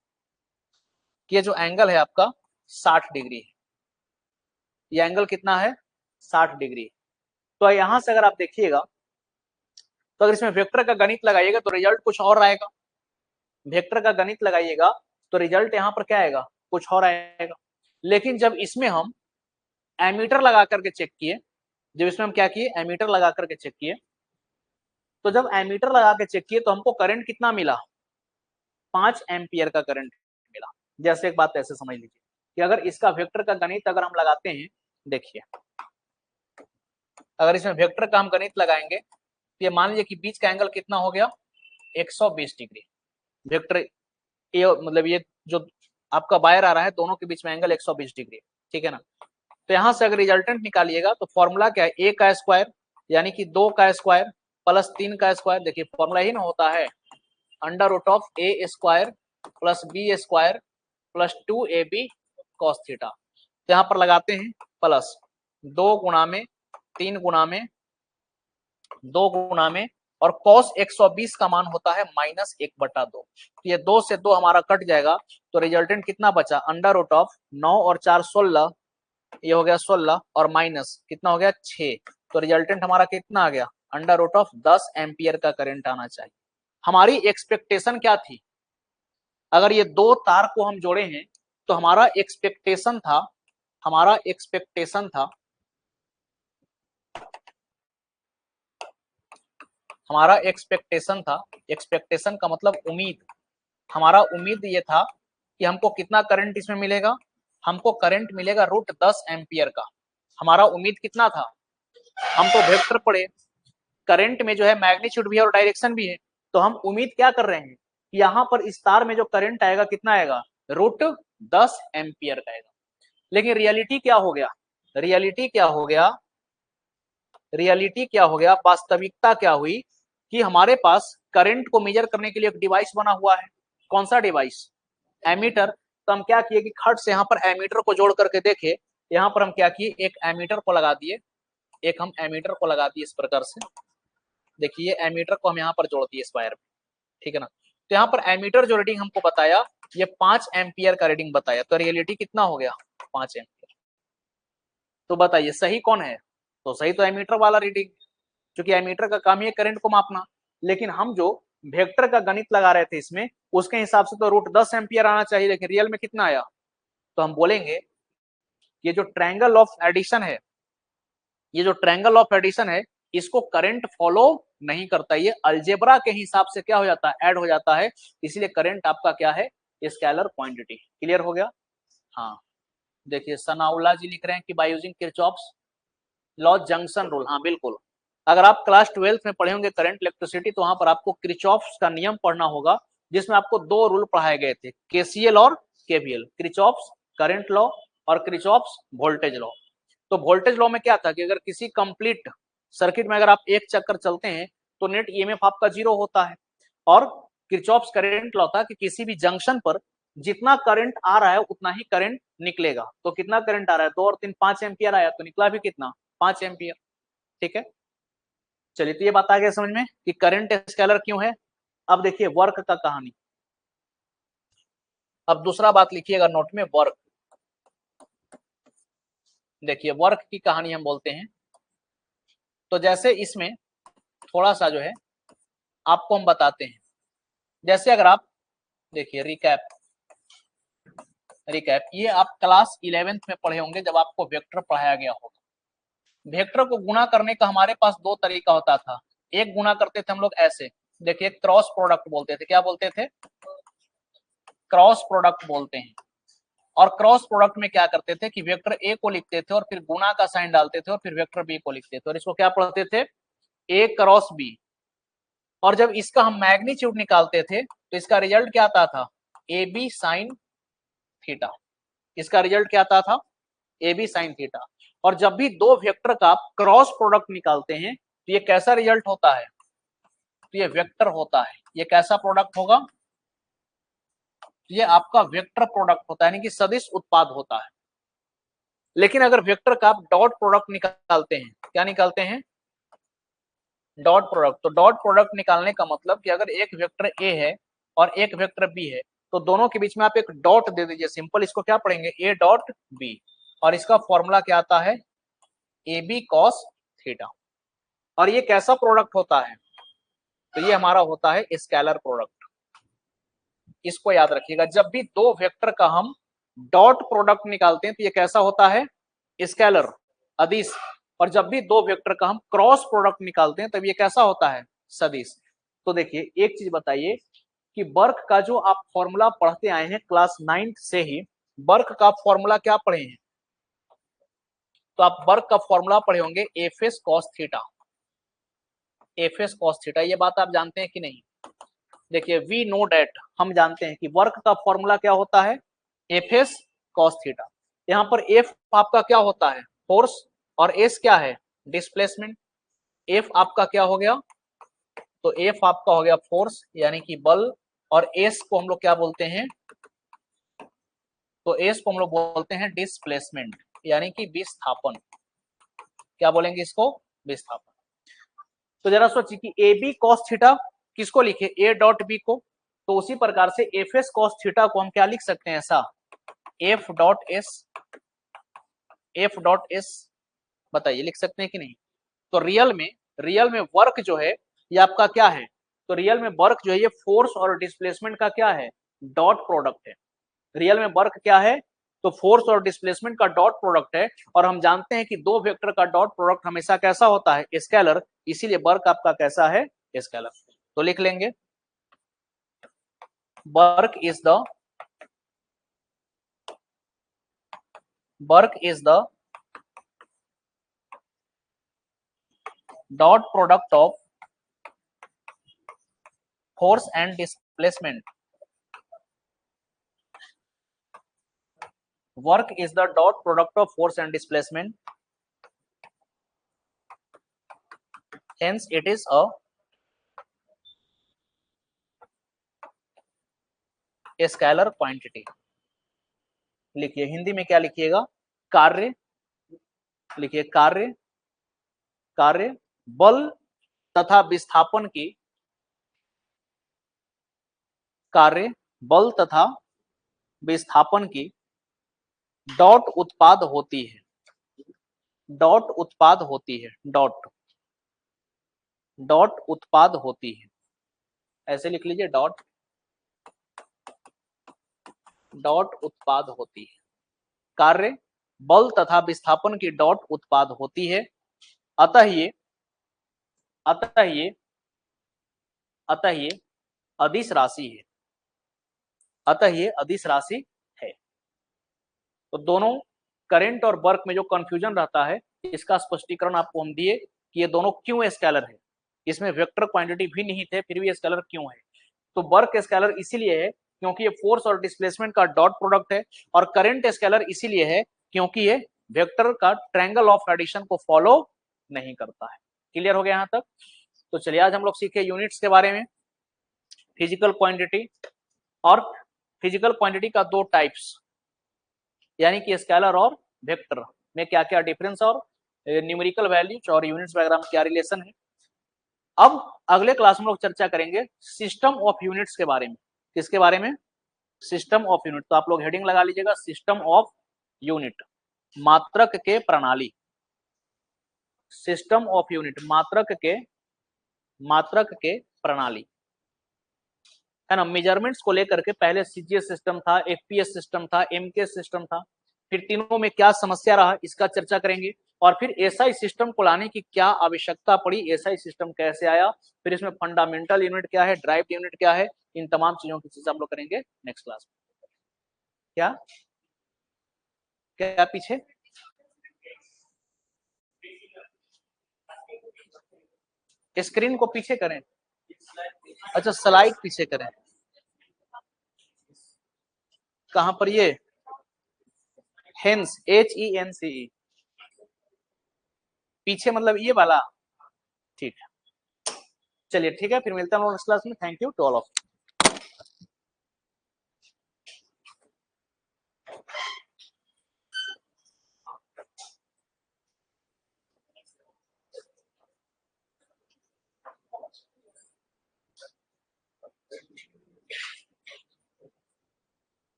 Speaker 1: कि ये जो एंगल है आपका 60 डिग्री है, ये एंगल कितना है, 60 डिग्री। तो यहां से अगर आप देखिएगा तो अगर इसमें वेक्टर का गणित लगाइएगा तो रिजल्ट कुछ और आएगा, वेक्टर का गणित लगाइएगा तो रिजल्ट यहाँ पर क्या आएगा, कुछ और आएगा। लेकिन जब इसमें हम एमीटर लगा करके चेक किए, जब इसमें हम क्या किए, एमीटर लगा करके चेक किए, तो जब एमीटर लगा के चेक किए तो हमको करंट कितना मिला, 5 एम्पियर का करंट मिला। जैसे एक बात ऐसे समझ लीजिए कि अगर इसका वेक्टर का गणित अगर हम लगाते हैं, देखिए अगर इसमें वेक्टर का हम गणित लगाएंगे तो ये मान लीजिए कि बीच का एंगल कितना हो गया, 120 डिग्री। वेक्टर ये मतलब ये जो आपका वायर आ रहा है दोनों के बीच में एंगल 120 डिग्री, ठीक है ना। तो यहां से अगर रिजल्टेंट निकालिएगा तो फॉर्मूला क्या है, ए का स्क्वायर यानी कि 2 का स्क्वायर प्लस 3 का स्क्वायर, देखिए फॉर्मूला ही ना होता है under root of A square plus B square plus 2ab cos theta. तो यहाँ पर लगाते हैं प्लस 2 गुणा में 3 गुणा में 2 गुणा में और cos 120 का मान होता है -1/2। तो ये 2 से 2 हमारा कट जाएगा, तो रिजल्टेंट कितना बचा, अंडर रूट ऑफ 9 और 4 16, ये हो गया 16 और माइनस कितना हो गया 6। तो रिजल्टेंट हमारा कितना आ गया, अंडर रूट ऑफ 10 एम्पियर का करंट आना चाहिए। हमारी एक्सपेक्टेशन क्या थी, अगर ये दो तार को हम जोड़े हैं तो हमारा एक्सपेक्टेशन था, हमारा एक्सपेक्टेशन था, हमारा एक्सपेक्टेशन था, एक्सपेक्टेशन का मतलब उम्मीद, हमारा उम्मीद ये था कि हमको कितना करंट इसमें मिलेगा, हमको करंट मिलेगा √10 एम्पियर का। हमारा उम्मीद कितना था, हम तो वेक्टर पढ़े, करंट में जो है मैग्नीट्यूड भी है और डायरेक्शन भी है, तो हम उम्मीद क्या कर रहे हैं कि यहाँ पर इस तार में जो करंट आएगा कितना आएगा, √10 एम्पियर का आएगा। लेकिन रियलिटी क्या हो गया, रियलिटी क्या हो गया, रियलिटी क्या हो गया, वास्तविकता क्या हुई कि हमारे पास करंट को मेजर करने के लिए एक डिवाइस बना हुआ है। कौन सा डिवाइस, एमीटर। तो हम क्या किए कि खट से यहाँ पर एमीटर को जोड़ करके देखे, यहाँ पर हम क्या किए, एक एमीटर को लगा दिए, एक हम एमीटर को लगा दिए इस प्रकार से, देखिए एमीटर को हम यहाँ पर जोड़ दिए इस वायर में, ठीक है ना। तो यहाँ पर एमीटर जो रीडिंग हमको बताया ये 5 एम्पियर का रीडिंग बताया, तो रियलिटी कितना हो गया 5 एम्पियर। तो बताइए सही कौन है, तो सही तो एमीटर वाला रीडिंग, क्योंकि एमीटर का काम ही है करंट को मापना। लेकिन हम जो वेक्टर का गणित लगा रहे थे इसमें, उसके हिसाब से तो √10 एम्पियर आना चाहिए, लेकिन रियल में कितना आया। तो हम बोलेंगे ये जो ट्रायंगल ऑफ एडिशन है, ये जो ट्रायंगल ऑफ एडिशन है इसको करंट फॉलो नहीं करता, ये अलजेब्रा के हिसाब से क्या हो जाता है, ऐड हो जाता है, इसलिए करंट आपका क्या है, स्केलर क्वांटिटी। क्लियर हो गया। हाँ देखिए सनाउल्लाह जी लिख रहे हैं कि by using Kirchhoff's law junction rule, हाँ बिल्कुल। अगर आप क्लास 12th में पढ़े होंगे करंट इलेक्ट्रिसिटी तो वहां पर आपको किरचॉफ्स का नियम पढ़ना होगा, जिसमें आपको 2 रूल पढ़ाए गए थे, केसीएल और केवीएल, किरचॉफ्स करंट लॉ और किरचॉफ्स वोल्टेज लॉ। तो वोल्टेज लॉ में क्या था कि अगर किसी कंप्लीट सर्किट में अगर आप एक चक्कर चलते हैं तो नेट ईएमएफ आपका 0 होता है, और किरचॉफ्स करंट लॉ था कि किसी भी जंक्शन पर जितना करंट आ रहा है उतना ही करंट निकलेगा। तो कितना करंट आ रहा है, 2 और 3 5 एम्पियर आया, तो निकला भी कितना 5 एम्पियर। ठीक है, चलिए तो ये बात आ गया समझ में कि करंट स्केलर क्यों है। अब देखिए वर्क का कहानी, अब दूसरा बात लिखिएगा नोट में, वर्क। देखिए वर्क की कहानी हम बोलते हैं, तो जैसे इसमें थोड़ा सा जो है आपको हम बताते हैं, जैसे अगर आप देखिए रिकैप, रिकैप ये आप क्लास 11th में पढ़े होंगे जब आपको वेक्टर पढ़ाया गया होगा। वेक्टर को गुणा करने का हमारे पास 2 तरीका होता था, एक गुणा करते थे हम लोग ऐसे, देखिए क्रॉस प्रोडक्ट बोलते थे, क्या बोलते थे, क्रॉस प्रोडक्ट बोलते हैं। और क्रॉस प्रोडक्ट में क्या करते थे कि वेक्टर ए को लिखते थे और फिर गुणा का साइन डालते थे और फिर वेक्टर बी को लिखते थे, और इसको क्या पढ़ते थे, ए क्रॉस बी। और जब इसका हम मैग्नीट्यूड निकालते थे तो इसका रिजल्ट क्या आता था, ए बी साइन थीटा। इसका रिजल्ट क्या आता था, ए बी साइन थीटा। और जब भी 2 वेक्टर का आप क्रॉस प्रोडक्ट निकालते हैं तो ये कैसा रिजल्ट होता है, तो ये वेक्टर होता है। ये कैसा प्रोडक्ट होगा, ये आपका वेक्टर प्रोडक्ट होता है, यानी कि सदिश उत्पाद होता है। लेकिन अगर वेक्टर का आप डॉट प्रोडक्ट निकालते हैं, क्या निकालते हैं, डॉट प्रोडक्ट, तो डॉट प्रोडक्ट निकालने का मतलब कि अगर एक वेक्टर ए है और एक वेक्टर बी है तो दोनों के बीच में आप एक डॉट दे दीजिए, सिंपल इसको क्या पढ़ेंगे, ए डॉट बी, और इसका फॉर्मूला क्या आता है, ए बी कॉस थीटा। और ये कैसा प्रोडक्ट होता है, तो ये हमारा होता है स्केलर प्रोडक्ट। इसको याद रखिएगा, जब भी 2 वेक्टर का हम डॉट प्रोडक्ट निकालते हैं तो ये कैसा होता है, स्केलर, अदिश। और जब भी दो वेक्टर का हम क्रॉस प्रोडक्ट निकालते हैं तब ये कैसा होता है, सदिश। तो देखिए एक चीज बताइए कि वर्क का जो आप फॉर्मूला पढ़ते आए हैं क्लास 9th से ही, वर्क का फॉर्मूला क्या पढ़े हैं, तो आप वर्क का फॉर्मूला पढ़े होंगे F S cos theta, F S cos theta, ये बात आप जानते हैं कि नहीं। देखिए वी नो डेट, हम जानते हैं कि वर्क का फॉर्मूला क्या होता है, एफ एस कॉस थीटा। यहाँ पर एफ आपका क्या होता है, फोर्स, और एस क्या है, डिस्प्लेसमेंट। एफ आपका क्या हो गया, तो एफ आपका हो गया फोर्स यानी कि बल, और एस को हम लोग क्या बोलते हैं, तो एस को हम लोग बोलते हैं डिस्प्लेसमेंट यानी कि विस्थापन। क्या बोलेंगे इसको, विस्थापन। तो जरा सोचिए कि ए बी कॉस थीटा किसको लिखे, ए डॉट बी को, तो उसी प्रकार से एफ एस कॉस थीटा को हम क्या लिख सकते हैं, ऐसा F dot S, F dot S, बताइए लिख सकते हैं कि नहीं। तो रियल में वर्क जो है ये आपका क्या है, तो रियल में वर्क जो है ये फोर्स और डिस्प्लेसमेंट का क्या है, डॉट प्रोडक्ट है। रियल में वर्क क्या है, तो फोर्स और डिस्प्लेसमेंट का डॉट प्रोडक्ट है, और हम जानते हैं कि दो वेक्टर का डॉट प्रोडक्ट हमेशा कैसा होता है, स्केलर, इसीलिए वर्क आपका कैसा है, स्केलर। तो लिख लेंगे work is the dot product of force and displacement, work is the dot product of force and displacement, hence it is a scalar quantity। लिखिए हिंदी में क्या लिखिएगा, कार्य, लिखिए कार्य, कार्य बल तथा विस्थापन की, कार्य बल तथा विस्थापन की डॉट उत्पाद होती है, डॉट उत्पाद होती है, डॉट, डॉट उत्पाद होती है, ऐसे लिख लीजिए डॉट, डॉट उत्पाद होती है, कार्य बल तथा विस्थापन की डॉट उत्पाद होती है। अतः ये अतः ये अतः ये अदिश राशि है, अतः ये अदिश राशि है। तो दोनों करंट और वर्क में जो कंफ्यूजन रहता है इसका स्पष्टीकरण आपको हम दिए कि ये दोनों क्यों स्केलर है, इसमें वेक्टर क्वांटिटी भी नहीं थे फिर भी स्केलर क्यों है। तो वर्क स्केलर इसीलिए है क्योंकि ये फोर्स और डिस्प्लेसमेंट का डॉट प्रोडक्ट है, और करंट स्केलर इसीलिए है क्योंकि ये वेक्टर का ट्रायंगल ऑफ एडिशन को फॉलो नहीं करता है। क्लियर हो गया यहाँ तक। तो चलिए आज हम लोग सीखे यूनिट्स के बारे में, फिजिकल क्वांटिटी, और फिजिकल क्वांटिटी का दो टाइप्स यानी कि स्केलर और वेक्टर में क्या क्या डिफरेंस, और न्यूमेरिकल वैल्यूज और यूनिट्स वगैरह में क्या रिलेशन है। अब अगले क्लास में लोग चर्चा करेंगे सिस्टम ऑफ यूनिट्स के बारे में। किसके बारे में, सिस्टम ऑफ यूनिट। तो आप लोग हेडिंग लगा लीजिएगा सिस्टम ऑफ यूनिट, मात्रक के प्रणाली, सिस्टम ऑफ यूनिट मात्रक के प्रणाली, है ना। मेजरमेंट्स को लेकर के पहले सीजीएस सिस्टम था, एफपीएस सिस्टम था, एमकेएस सिस्टम था, फिर तीनों में क्या समस्या रहा इसका चर्चा करेंगे, और फिर एसआई सिस्टम को लाने की क्या आवश्यकता पड़ी, एसआई सिस्टम कैसे आया, फिर इसमें फंडामेंटल यूनिट क्या है, ड्राइव यूनिट क्या है, इन तमाम चीजों की चीज हम लोग करेंगे नेक्स्ट क्लास में। क्या क्या पीछे, स्क्रीन को पीछे करें, अच्छा स्लाइड पीछे करें, कहां पर ये, हेंस HENCE, पीछे मतलब ये वाला, ठीक है। चलिए ठीक है, फिर मिलते हैं नेक्स्ट क्लास में। Thank you to all of.